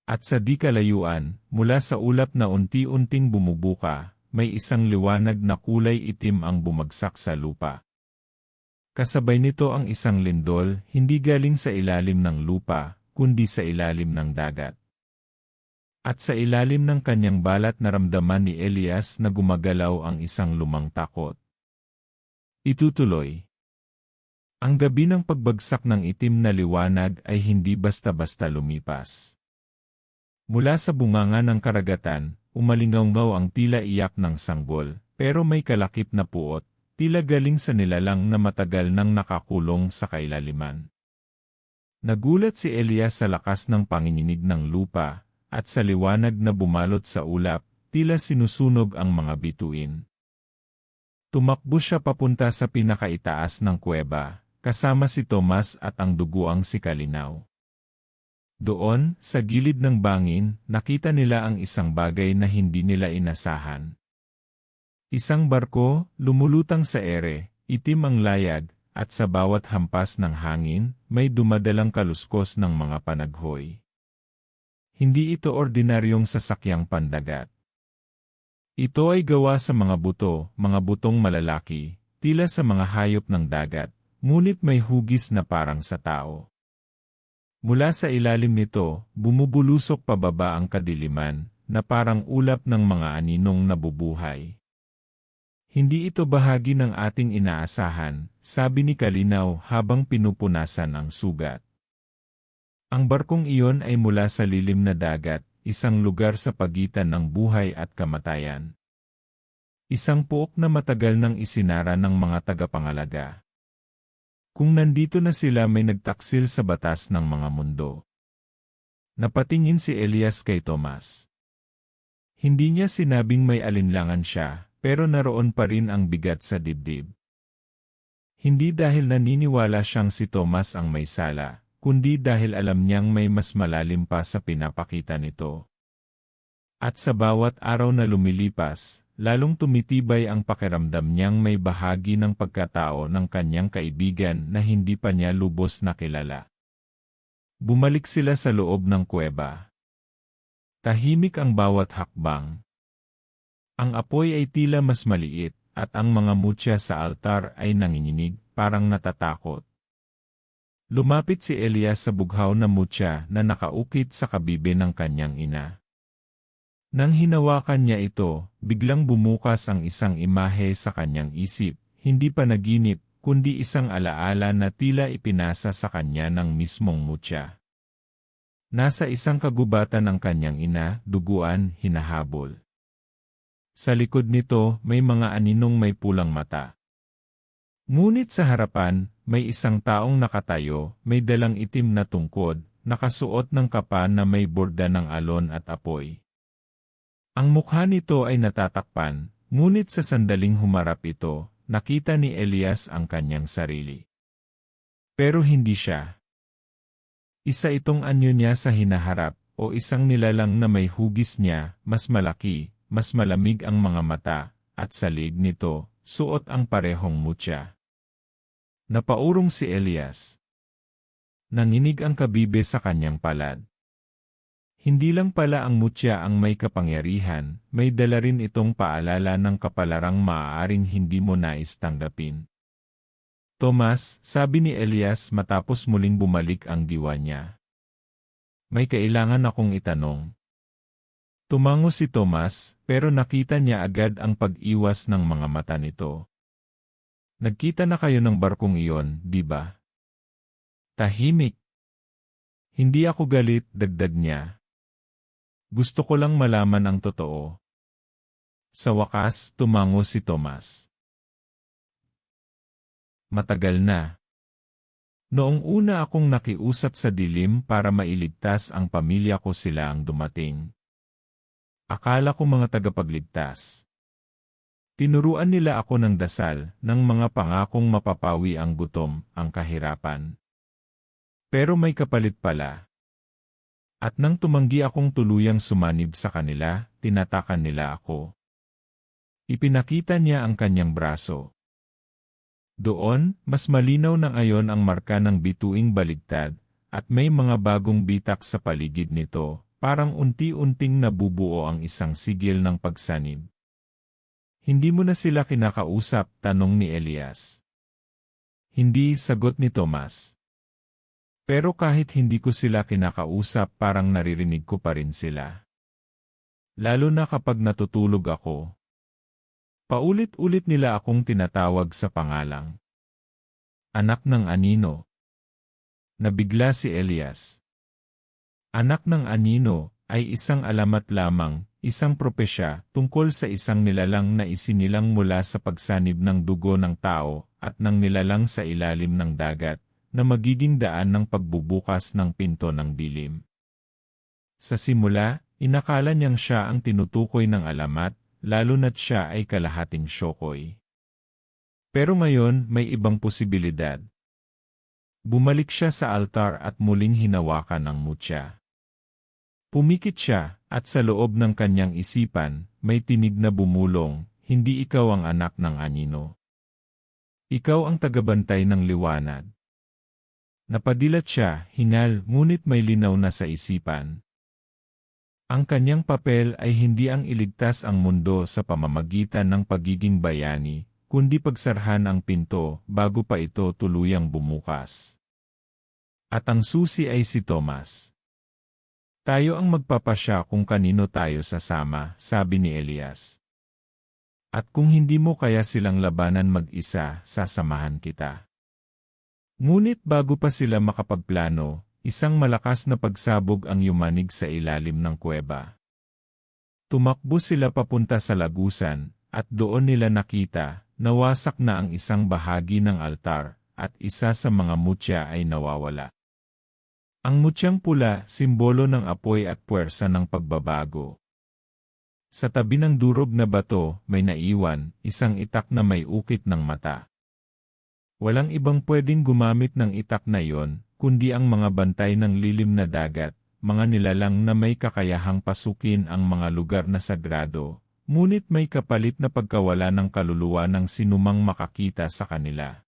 At sa di kalayuan, mula sa ulap na unti-unting bumubuka, may isang liwanag na kulay itim ang bumagsak sa lupa. Kasabay nito ang isang lindol, hindi galing sa ilalim ng lupa, kundi sa ilalim ng dagat. At sa ilalim ng kanyang balat naramdaman ni Elias na gumagalaw ang isang lumang takot. Itutuloy. Ang gabi ng pagbagsak ng itim na liwanag ay hindi basta-basta lumipas. Mula sa bunganga ng karagatan, umalingaw-ngaw ang tila iyak ng sanggol, pero may kalakip na puot, tila galing sa nilalang na matagal nang nakakulong sa kailaliman. Nagulat si Elias sa lakas ng panginginig ng lupa, at sa liwanag na bumalot sa ulap, tila sinusunog ang mga bituin. Tumakbo siya papunta sa pinakaitaas ng kuweba, kasama si Tomas at ang duguang si Kalinaw. Doon, sa gilid ng bangin, nakita nila ang isang bagay na hindi nila inasahan. Isang barko, lumulutang sa ere, itim ang layag, at sa bawat hampas ng hangin, may dumadalang kaluskos ng mga panaghoy. Hindi ito ordinaryong sasakyang pandagat. Ito ay gawa sa mga butong malalaki, tila sa mga hayop ng dagat, ngunit may hugis na parang sa tao. Mula sa ilalim nito, bumubulusok pababa ang kadiliman, na parang ulap ng mga aninong nabubuhay. Hindi ito bahagi ng ating inaasahan, sabi ni Kalinaw habang pinupunasan ang sugat. Ang barkong iyon ay mula sa lilim na dagat, isang lugar sa pagitan ng buhay at kamatayan. Isang puok na matagal nang isinara ng mga tagapangalaga. Kung nandito na sila may nagtaksil sa batas ng mga mundo. Napatingin si Elias kay Tomas. Hindi niya sinabing may alinlangan siya, pero naroon pa rin ang bigat sa dibdib. Hindi dahil naniniwala siyang si Tomas ang may sala, kundi dahil alam niyang may mas malalim pa sa pinapakita nito. At sa bawat araw na lumilipas, lalong tumitibay ang pakiramdam niyang may bahagi ng pagkatao ng kanyang kaibigan na hindi pa niya lubos na kilala. Bumalik sila sa loob ng kuweba. Tahimik ang bawat hakbang. Ang apoy ay tila mas maliit, at ang mga mutya sa altar ay nanginginig, parang natatakot. Lumapit si Elias sa bughaw na mutya na nakaukit sa kabibe ng kanyang ina. Nang hinawakan niya ito, biglang bumukas ang isang imahe sa kanyang isip, hindi pa naginip, kundi isang alaala na tila ipinasa sa kanya ng mismong mutya. Nasa isang kagubatan ng kanyang ina, duguan, hinahabol. Sa likod nito, may mga aninong may pulang mata. Ngunit sa harapan, may isang taong nakatayo, may dalang itim na tungkod, nakasuot ng kapa na may borda ng alon at apoy. Ang mukha nito ay natatakpan, ngunit sa sandaling humarap ito, nakita ni Elias ang kanyang sarili. Pero hindi siya. Isa itong anyo niya sa hinaharap, o isang nilalang na may hugis niya, mas malaki, mas malamig ang mga mata, at sa liig nito, suot ang parehong mutya. Napaurong si Elias. Nanginig ang kabibe sa kanyang palad. Hindi lang pala ang mutya ang may kapangyarihan, may dala rin itong paalala ng kapalarang maaaring hindi mo nais tanggapin. Tomas, sabi ni Elias matapos muling bumalik ang diwa niya. May kailangan akong itanong. Tumango si Tomas, pero nakita niya agad ang pag-iwas ng mga mata nito. Nagkita na kayo ng barkong iyon, di ba? Tahimik. Hindi ako galit, dagdag niya. Gusto ko lang malaman ang totoo. Sa wakas, tumango si Tomas. Matagal na. Noong una akong nakiusap sa dilim para mailigtas ang pamilya ko sila ang dumating. Akala ko mga tagapagligtas. Tinuruan nila ako ng dasal, ng mga pangakong mapapawi ang gutom, ang kahirapan. Pero may kapalit pala. At nang tumanggi akong tuluyang sumanib sa kanila, tinatakan nila ako. Ipinakita niya ang kanyang braso. Doon, mas malinaw na ngayon ang marka ng bituing baligtad, at may mga bagong bitak sa paligid nito, parang unti-unting nabubuo ang isang sigil ng pagsanib. Hindi mo na sila kinakausap, tanong ni Elias. Hindi, sagot ni Tomas. Pero kahit hindi ko sila kinakausap, parang naririnig ko pa rin sila. Lalo na kapag natutulog ako. Paulit-ulit nila akong tinatawag sa pangalang. Anak ng anino. Nabigla si Elias. Anak ng anino ay isang alamat lamang, isang propesya tungkol sa isang nilalang na isinilang mula sa pagsanib ng dugo ng tao at ng nilalang sa ilalim ng dagat, na magiging daan ng pagbubukas ng pinto ng dilim. Sa simula, inakala niyang siya ang tinutukoy ng alamat, lalo na't siya ay kalahating Shokoy. Pero ngayon, may ibang posibilidad. Bumalik siya sa altar at muling hinawakan ang mutya. Pumikit siya, at sa loob ng kanyang isipan, may tinig na bumulong, hindi ikaw ang anak ng anino. Ikaw ang tagabantay ng liwanag. Napadilat siya, hingal, ngunit may linaw na sa isipan. Ang kanyang papel ay hindi ang iligtas ang mundo sa pamamagitan ng pagiging bayani, kundi pagsarhan ang pinto bago pa ito tuluyang bumukas. At ang susi ay si Tomas. Tayo ang magpapasya kung kanino tayo sasama, sabi ni Elias. At kung hindi mo kaya silang labanan mag-isa, sasamahan kita. Ngunit bago pa sila makapagplano, isang malakas na pagsabog ang yumanig sa ilalim ng kuweba. Tumakbo sila papunta sa lagusan, at doon nila nakita, nawasak na ang isang bahagi ng altar, at isa sa mga mutya ay nawawala. Ang mutyang pula, simbolo ng apoy at puwersa ng pagbabago. Sa tabi ng durog na bato, may naiwan, isang itak na may ukit ng mata. Walang ibang pwedeng gumamit ng itak na iyon, kundi ang mga bantay ng lilim na dagat, mga nilalang na may kakayahang pasukin ang mga lugar na sagrado, ngunit may kapalit na pagkawala ng kaluluwa ng sinumang makakita sa kanila.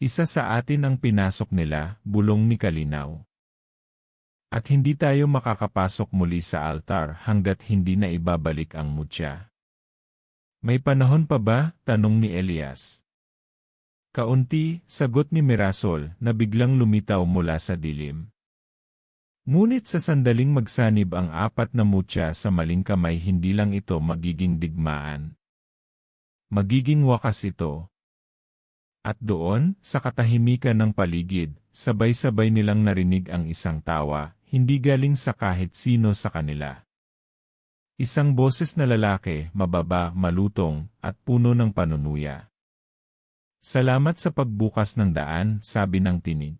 Isa sa atin ang pinasok nila, bulong ni Kalinaw. At hindi tayo makakapasok muli sa altar hanggat hindi na ibabalik ang mutya. May panahon pa ba? Tanong ni Elias. Kaunti, sagot ni Mirasol na biglang lumitaw mula sa dilim. Ngunit sa sandaling magsanib ang apat na mutya sa maling kamay, hindi lang ito magiging digmaan. Magiging wakas ito. At doon, sa katahimikan ng paligid, sabay-sabay nilang narinig ang isang tawa, hindi galing sa kahit sino sa kanila. Isang boses na lalaki, mababa, malutong, at puno ng panunuya. Salamat sa pagbukas ng daan, sabi ng tinig.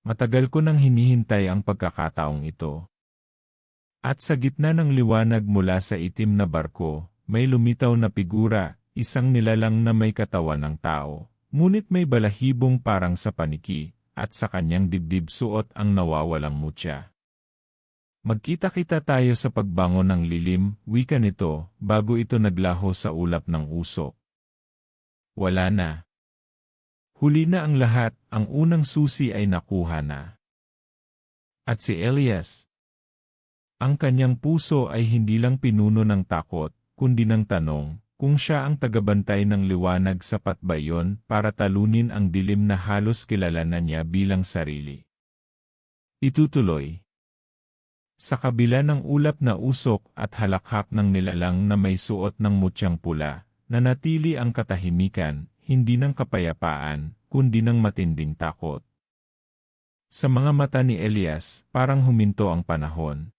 Matagal ko nang hinihintay ang pagkakataong ito. At sa gitna ng liwanag mula sa itim na barko, may lumitaw na figura, isang nilalang na may katawan ng tao, ngunit may balahibong parang sa paniki, at sa kanyang dibdib suot ang nawawalang mutya. Magkita-kita tayo sa pagbangon ng lilim, wika nito, bago ito naglaho sa ulap ng usok. Wala na. Huli na ang lahat, ang unang susi ay nakuha na. At si Elias, ang kanyang puso ay hindi lang pinuno ng takot, kundi ng tanong, kung siya ang tagabantay ng liwanag, sapat ba iyon para talunin ang dilim na halos kilala na niya bilang sarili. Itutuloy. Sa kabila ng ulap na usok at halakhak ng nilalang na may suot ng mutyang pula, nanatili ang katahimikan, hindi ng kapayapaan, kundi ng matinding takot. Sa mga mata ni Elias, parang huminto ang panahon.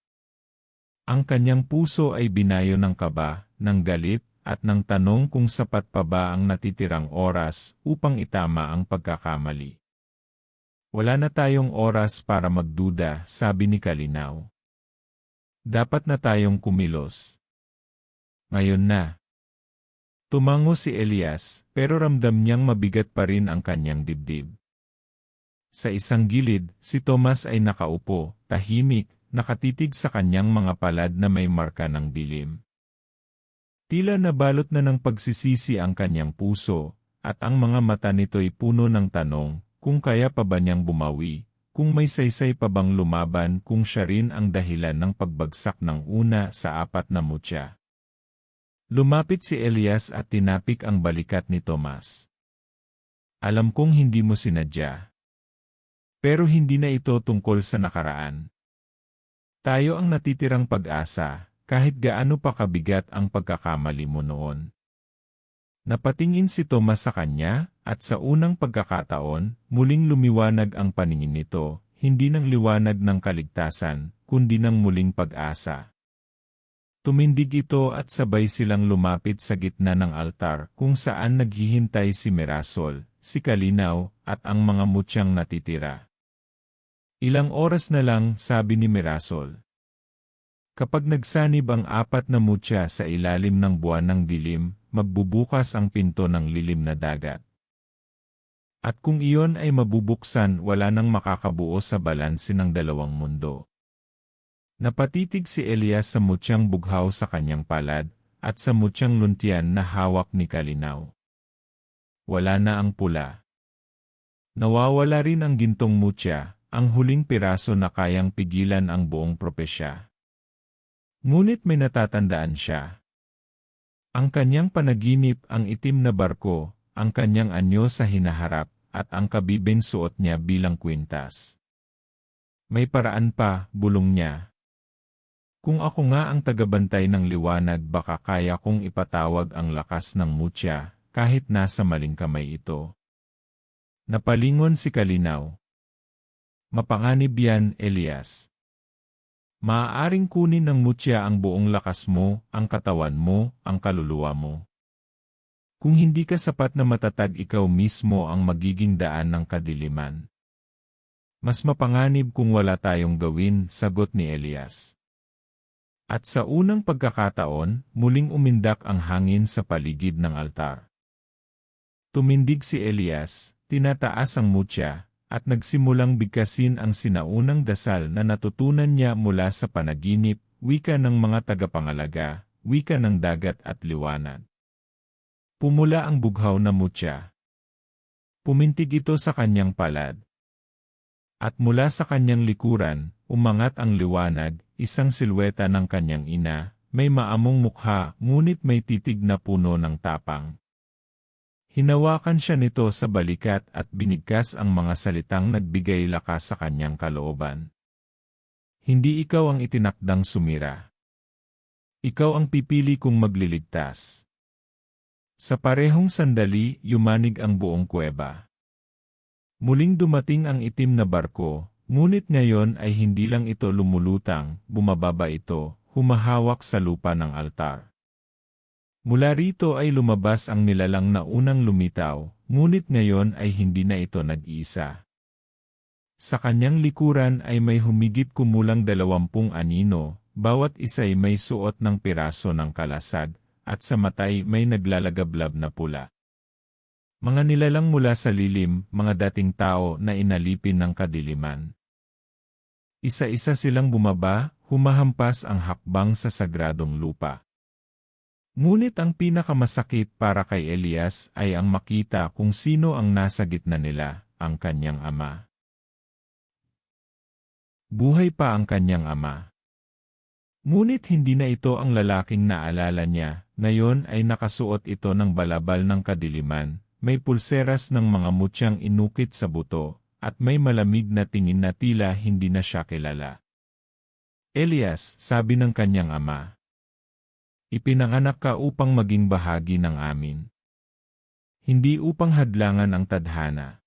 Ang kanyang puso ay binayo ng kaba, ng galit, at ng tanong kung sapat pa ba ang natitirang oras upang itama ang pagkakamali. Wala na tayong oras para magduda, sabi ni Kalinaw. Dapat na tayong kumilos. Ngayon na. Tumango si Elias, pero ramdam niyang mabigat pa rin ang kanyang dibdib. Sa isang gilid, si Tomas ay nakaupo, tahimik, nakatitig sa kanyang mga palad na may marka ng dilim. Tila nabalot na ng pagsisisi ang kanyang puso, at ang mga mata nito'y puno ng tanong, kung kaya pa ba niyang bumawi, kung may saysay pa bang lumaban, kung siya rin ang dahilan ng pagbagsak ng una sa apat na mutya. Lumapit si Elias at tinapik ang balikat ni Tomas. Alam kong hindi mo sinadya. Pero hindi na ito tungkol sa nakaraan. Tayo ang natitirang pag-asa, kahit gaano pa kabigat ang pagkakamali mo noon. Napatingin si Tomas sa kanya, at sa unang pagkakataon, muling lumiwanag ang paningin nito, hindi ng liwanag ng kaligtasan, kundi ng muling pag-asa. Tumindig ito at sabay silang lumapit sa gitna ng altar kung saan naghihintay si Mirasol, si Kalinaw, at ang mga mutyang natitira. Ilang oras na lang, sabi ni Mirasol. Kapag nagsanib ang apat na mutya sa ilalim ng buwan ng dilim, magbubukas ang pinto ng lilim na dagat. At kung iyon ay mabubuksan, wala nang makakabuo sa balanse ng dalawang mundo. Napatitig si Elias sa mutyang bughaw sa kanyang palad, at sa mutyang luntian na hawak ni Kalinaw. Wala na ang pula. Nawawala rin ang gintong mutya, ang huling piraso na kayang pigilan ang buong propesya. Ngunit may natatandaan siya. Ang kanyang panaginip, ang itim na barko, ang kanyang anyo sa hinaharap, at ang kabibing suot niya bilang kwintas. May paraan pa, bulong niya. Kung ako nga ang tagabantay ng liwanag baka kaya kong ipatawag ang lakas ng mutya, kahit nasa maling kamay ito. Napalingon si Kalinaw. Mapanganib yan, Elias. Maaaring kunin ng mutya ang buong lakas mo, ang katawan mo, ang kaluluwa mo. Kung hindi ka sapat na matatag, ikaw mismo ang magiging daan ng kadiliman. Mas mapanganib kung wala tayong gawin, sagot ni Elias. At sa unang pagkakataon, muling umindak ang hangin sa paligid ng altar. Tumindig si Elias, tinataas ang mutya, at nagsimulang bigkasin ang sinaunang dasal na natutunan niya mula sa panaginip, wika ng mga tagapangalaga, wika ng dagat at liwanag. Pumula ang bughaw na mutya. Pumintig ito sa kanyang palad. At mula sa kanyang likuran, umangat ang liwanag, isang silweta ng kanyang ina, may maamong mukha, ngunit may titig na puno ng tapang. Hinawakan siya nito sa balikat at binigkas ang mga salitang nagbigay lakas sa kanyang kalooban. Hindi ikaw ang itinakdang sumira. Ikaw ang pipili kong magliligtas. Sa parehong sandali, yumanig ang buong kuweba. Muling dumating ang itim na barko, ngunit ngayon ay hindi lang ito lumulutang, bumababa ito, humahawak sa lupa ng altar. Mula rito ay lumabas ang nilalang na unang lumitaw, ngunit ngayon ay hindi na ito nag-iisa. Sa kanyang likuran ay may humigit kumulang 20 anino, bawat isa'y may suot ng piraso ng kalasag, at sa matay may naglalagablab na pula. Mga nilalang mula sa lilim, mga dating tao na inalipin ng kadiliman. Isa-isa silang bumaba, humahampas ang hakbang sa sagradong lupa. Ngunit ang pinakamasakit para kay Elias ay ang makita kung sino ang nasa gitna nila, ang kanyang ama. Buhay pa ang kanyang ama. Ngunit hindi na ito ang lalaking naalala niya, ngayon ay nakasuot ito ng balabal ng kadiliman, may pulseras ng mga mutyang inukit sa buto, at may malamig na tingin na tila hindi na siya kilala. Elias, sabi ng kanyang ama, ipinanganak ka upang maging bahagi ng amin. Hindi upang hadlangan ang tadhana.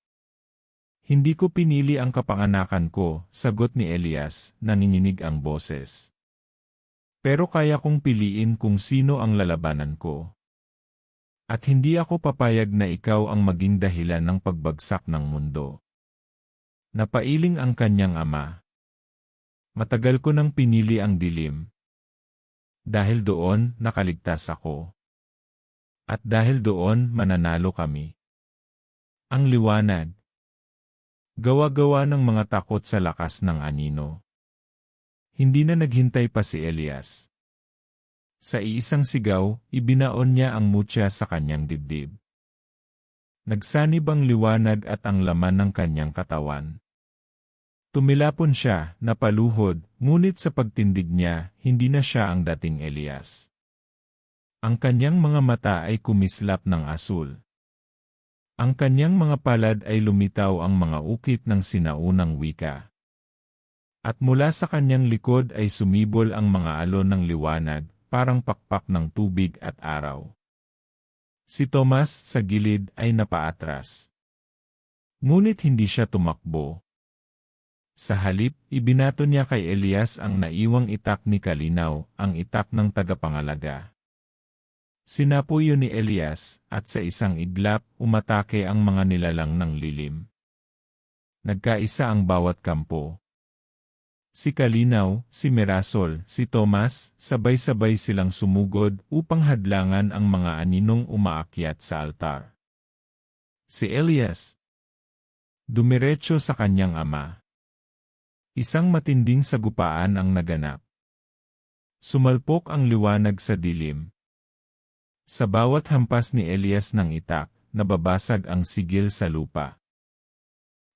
Hindi ko pinili ang kapanganakan ko, sagot ni Elias, nanginginig ang boses. Pero kaya kong piliin kung sino ang lalabanan ko. At hindi ako papayag na ikaw ang maging dahilan ng pagbagsak ng mundo. Napailing ang kanyang ama. Matagal ko nang pinili ang dilim. Dahil doon, nakaligtas ako. At dahil doon, mananalo kami. Ang liwanag. Gawa-gawa ng mga takot sa lakas ng anino. Hindi na naghintay pa si Elias. Sa iisang sigaw, ibinaon niya ang mutya sa kanyang dibdib. Nagsanib ang liwanag at ang laman ng kanyang katawan. Tumilapon siya, napaluhod, ngunit sa pagtindig niya, hindi na siya ang dating Elias. Ang kanyang mga mata ay kumislap ng asul. Ang kanyang mga palad ay lumitaw ang mga ukit ng sinaunang wika. At mula sa kanyang likod ay sumibol ang mga alon ng liwanag, parang pakpak ng tubig at araw. Si Tomas sa gilid ay napaatras. Ngunit hindi siya tumakbo. Sa halip, ibinato niya kay Elias ang naiwang itak ni Kalinaw, ang itak ng tagapangalaga. Sinapuyo ni Elias, at sa isang iglap, umatake ang mga nilalang ng lilim. Nagkaisa ang bawat kampo. Si Kalinaw, si Mirasol, si Tomas, sabay-sabay silang sumugod upang hadlangan ang mga aninong umaakyat sa altar. Si Elias, dumiretso sa kanyang ama. Isang matinding sagupaan ang naganap. Sumalpok ang liwanag sa dilim. Sa bawat hampas ni Elias ng itak, nababasag ang sigil sa lupa.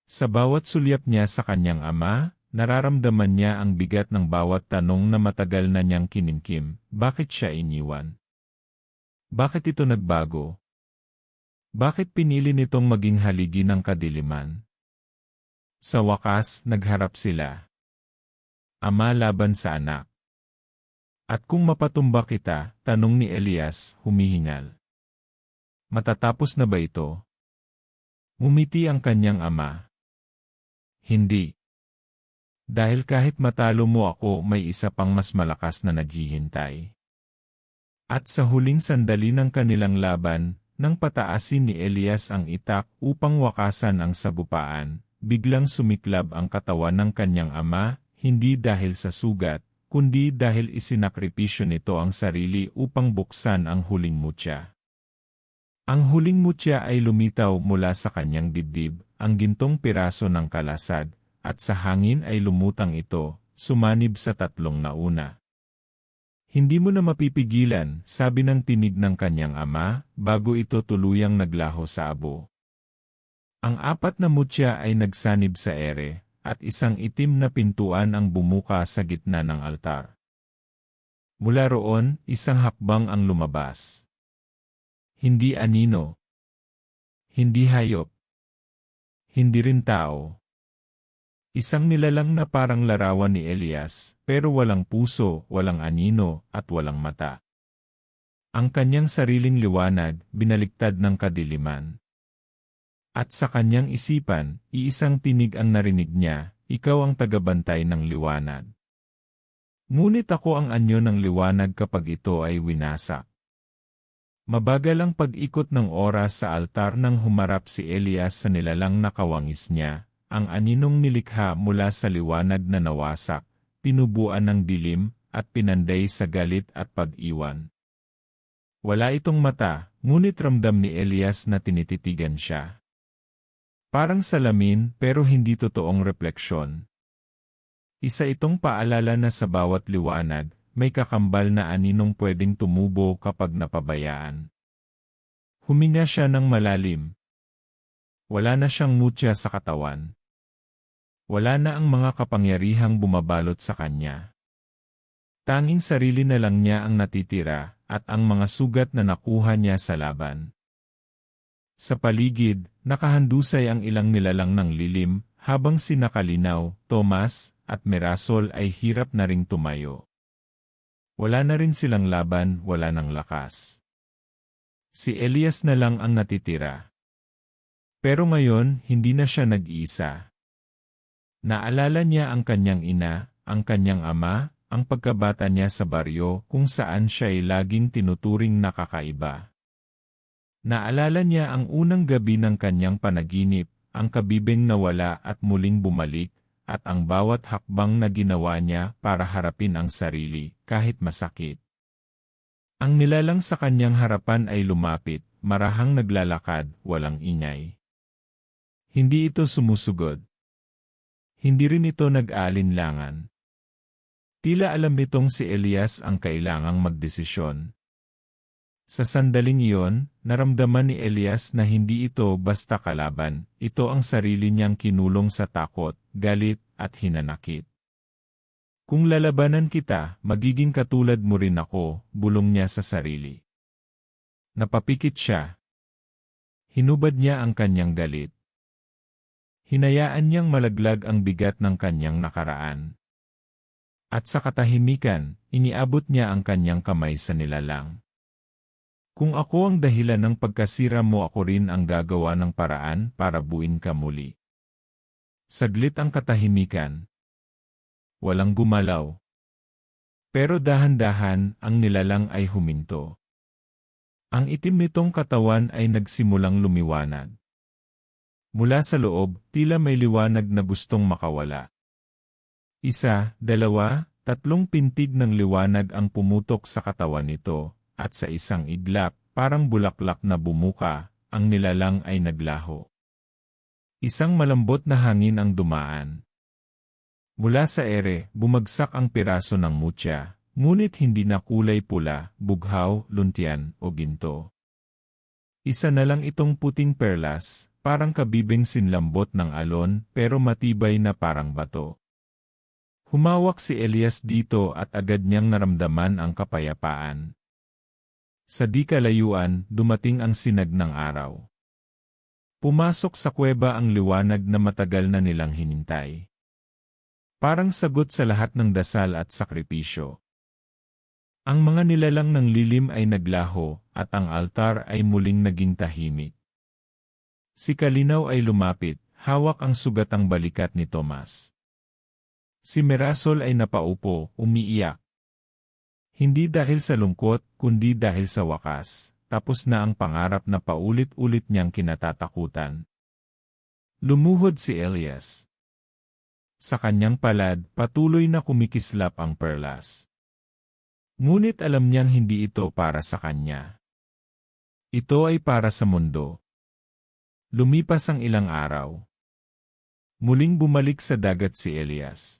Sa bawat sulyap niya sa kanyang ama, nararamdaman niya ang bigat ng bawat tanong na matagal na niyang kinimkim, bakit siya iniwan? Bakit ito nagbago? Bakit pinili nitong maging haligi ng kadiliman? Sa wakas, nagharap sila. ama laban sa anak. At kung mapatumba kita, tanong ni Elias, humihingal. Matatapos na ba ito? Ngumiti ang kanyang ama. Hindi. Dahil kahit matalo mo ako, may isa pang mas malakas na naghihintay. At sa huling sandali ng kanilang laban, nang pataasin ni Elias ang itak upang wakasan ang sabupaan, biglang sumiklab ang katawan ng kanyang ama, hindi dahil sa sugat, kundi dahil isinakripisyo nito ang sarili upang buksan ang huling mutya. Ang huling mutya ay lumitaw mula sa kanyang dibdib, ang gintong piraso ng kalasag, at sa hangin ay lumutang ito, sumanib sa tatlong nauna. Hindi mo na mapipigilan, sabi ng tinig ng kanyang ama, bago ito tuluyang naglaho sa abo. Ang apat na mutya ay nagsanib sa ere, at isang itim na pintuan ang bumuka sa gitna ng altar. Mula roon, isang hakbang ang lumabas. Hindi anino. Hindi hayop. Hindi rin tao. Isang nilalang na parang larawan ni Elias, pero walang puso, walang anino, at walang mata. Ang kanyang sariling liwanag, binaliktad ng kadiliman. At sa kanyang isipan, iisang tinig ang narinig niya, ikaw ang tagabantay ng liwanag. Ngunit ako ang anyo ng liwanag kapag ito ay winasak. Mabagal ang pag-ikot ng oras sa altar nang humarap si Elias sa nilalang na kawangis niya, ang aninong nilikha mula sa liwanag na nawasak, tinubuan ng dilim, at pinanday sa galit at pag-iwan. Wala itong mata, ngunit ramdam ni Elias na tinititigan siya. Parang salamin pero hindi totoong refleksyon. Isa itong paalala na sa bawat liwanag, may kakambal na aninong pwedeng tumubo kapag napabayaan. Huminga siya ng malalim. Wala na siyang mutya sa katawan. Wala na ang mga kapangyarihang bumabalot sa kanya. Tanging sarili na lang niya ang natitira, at ang mga sugat na nakuha niya sa laban. Sa paligid, nakahandusay ang ilang nilalang ng lilim, habang sina Kalinaw, Tomas, at Mirasol ay hirap na ring tumayo. Wala na rin silang laban, wala ng lakas. Si Elias na lang ang natitira. Pero ngayon, hindi na siya nag-iisa. Naalala niya ang kanyang ina, ang kanyang ama, ang pagkabata niya sa baryo kung saan siya ay laging tinuturing na kakaiba. Naalala niya ang unang gabi ng kanyang panaginip, ang kabibing nawala at muling bumalik, at ang bawat hakbang na ginawa niya para harapin ang sarili, kahit masakit. Ang nilalang sa kanyang harapan ay lumapit, marahang naglalakad, walang ingay. Hindi ito sumusugod. Hindi rin ito nag-aalinlangan. Tila alam nitong si Elias ang kailangang magdesisyon. Sa sandaling iyon, naramdaman ni Elias na hindi ito basta kalaban, ito ang sarili niyang kinulong sa takot, galit, at hinanakit. Kung lalabanan kita, magiging katulad mo rin ako, bulong niya sa sarili. Napapikit siya. Hinubad niya ang kanyang galit. Hinayaan niyang malaglag ang bigat ng kanyang nakaraan. At sa katahimikan, iniabot niya ang kanyang kamay sa nilalang. Kung ako ang dahilan ng pagkasira mo, ako rin ang gagawa ng paraan para buuin ka muli. Saglit ang katahimikan. Walang gumalaw. Pero dahan-dahan, ang nilalang ay huminto. Ang itim nitong katawan ay nagsimulang lumiwanag. Mula sa loob, tila may liwanag na gustong makawala. Isa, dalawa, tatlong pintig ng liwanag ang pumutok sa katawan nito, at sa isang iglap, parang bulaklak na bumuka, ang nilalang ay naglaho. Isang malambot na hangin ang dumaan. Mula sa ere, bumagsak ang piraso ng mutya, ngunit hindi na kulay pula, bughaw, luntian, o ginto. Isa na lang itong puting perlas, parang kabibing sinlambot ng alon, pero matibay na parang bato. Humawak si Elias dito at agad niyang naramdaman ang kapayapaan. Sa di kalayuan, dumating ang sinag ng araw. Pumasok sa kuweba ang liwanag na matagal na nilang hinintay. Parang sagot sa lahat ng dasal at sakripisyo. Ang mga nilalang ng lilim ay naglaho, at ang altar ay muling naging tahimik. Si Kalinaw ay lumapit, hawak ang sugatang balikat ni Tomas. Si Mirasol ay napaupo, umiiyak. Hindi dahil sa lungkot, kundi dahil sa wakas, tapos na ang pangarap na paulit-ulit niyang kinatatakutan. Lumuhod si Elias. Sa kanyang palad, patuloy na kumikislap ang perlas. Ngunit alam niyang hindi ito para sa kanya. Ito ay para sa mundo. Lumipas ang ilang araw. Muling bumalik sa dagat si Elias.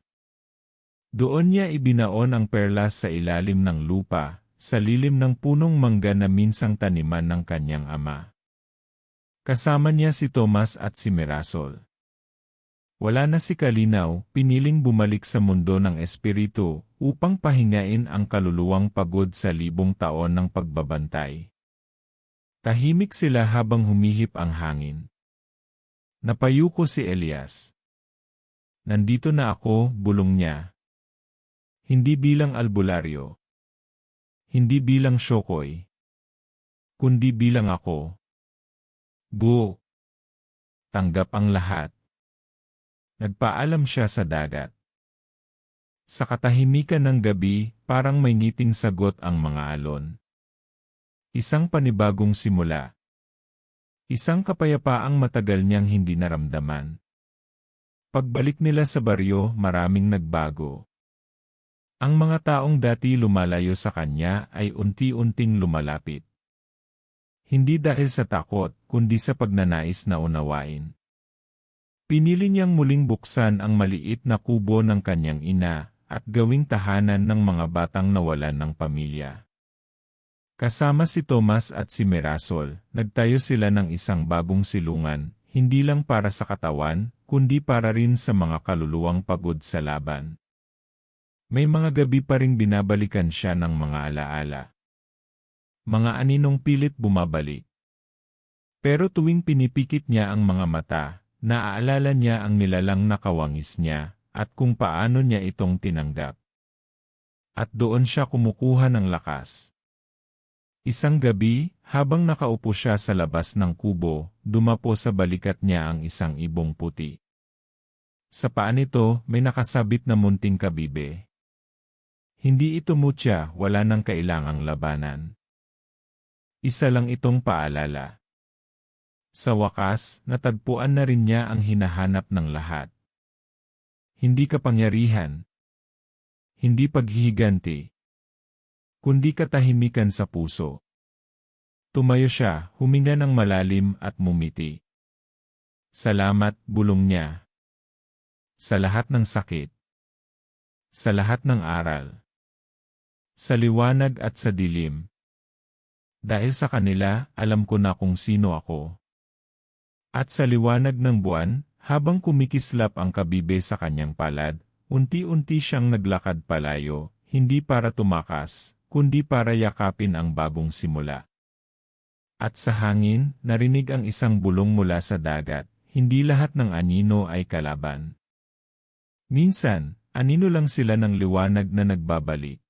Doon niya ibinaon ang perlas sa ilalim ng lupa, sa lilim ng punong mangga na minsang taniman ng kanyang ama. Kasama niya si Tomas at si Mirasol. Wala na si Kalinaw, piniling bumalik sa mundo ng espiritu upang pahingain ang kaluluwang pagod sa libong taon ng pagbabantay. Tahimik sila habang humihip ang hangin. Napayuko si Elias. Nandito na ako, bulong niya. Hindi bilang albularyo. Hindi bilang syokoy. Kundi bilang ako. Buo. Tanggap ang lahat. Nagpaalam siya sa dagat. Sa katahimikan ng gabi, parang may ngiting sagot ang mga alon. Isang panibagong simula. Isang kapayapaang matagal niyang hindi naramdaman. Pagbalik nila sa baryo, maraming nagbago. Ang mga taong dati lumalayo sa kanya ay unti-unting lumalapit. Hindi dahil sa takot, kundi sa pagnanais na unawain. Pinili niyang muling buksan ang maliit na kubo ng kanyang ina at gawing tahanan ng mga batang nawalan ng pamilya. Kasama si Tomas at si Mirasol, nagtayo sila ng isang bagong silungan, hindi lang para sa katawan, kundi para rin sa mga kaluluwang pagod sa laban. May mga gabi pa ring binabalikan siya ng mga alaala. Mga aninong pilit bumabalik. Pero tuwing pinipikit niya ang mga mata, naaalala niya ang nilalang nakawangis niya, at kung paano niya itong tinanggap. At doon siya kumukuha ng lakas. Isang gabi, habang nakaupo siya sa labas ng kubo, dumapo sa balikat niya ang isang ibong puti. Sa paa nito, may nakasabit na munting kabibe. Hindi ito mutya, wala nang kailangang labanan. Isa lang itong paalala. Sa wakas, natagpuan na rin niya ang hinahanap ng lahat. Hindi kapangyarihan. Hindi paghihiganti. Kundi katahimikan sa puso. Tumayo siya, huminga ng malalim at mumiti. Salamat, bulong niya. Sa lahat ng sakit. Sa lahat ng aral. Sa liwanag at sa dilim. Dahil sa kanila, alam ko na kung sino ako. At sa liwanag ng buwan, habang kumikislap ang kabibe sa kanyang palad, unti-unti siyang naglakad palayo, hindi para tumakas, kundi para yakapin ang bagong simula. At sa hangin, narinig ang isang bulong mula sa dagat, hindi lahat ng anino ay kalaban. Minsan, anino lang sila ng liwanag na nagbabalik.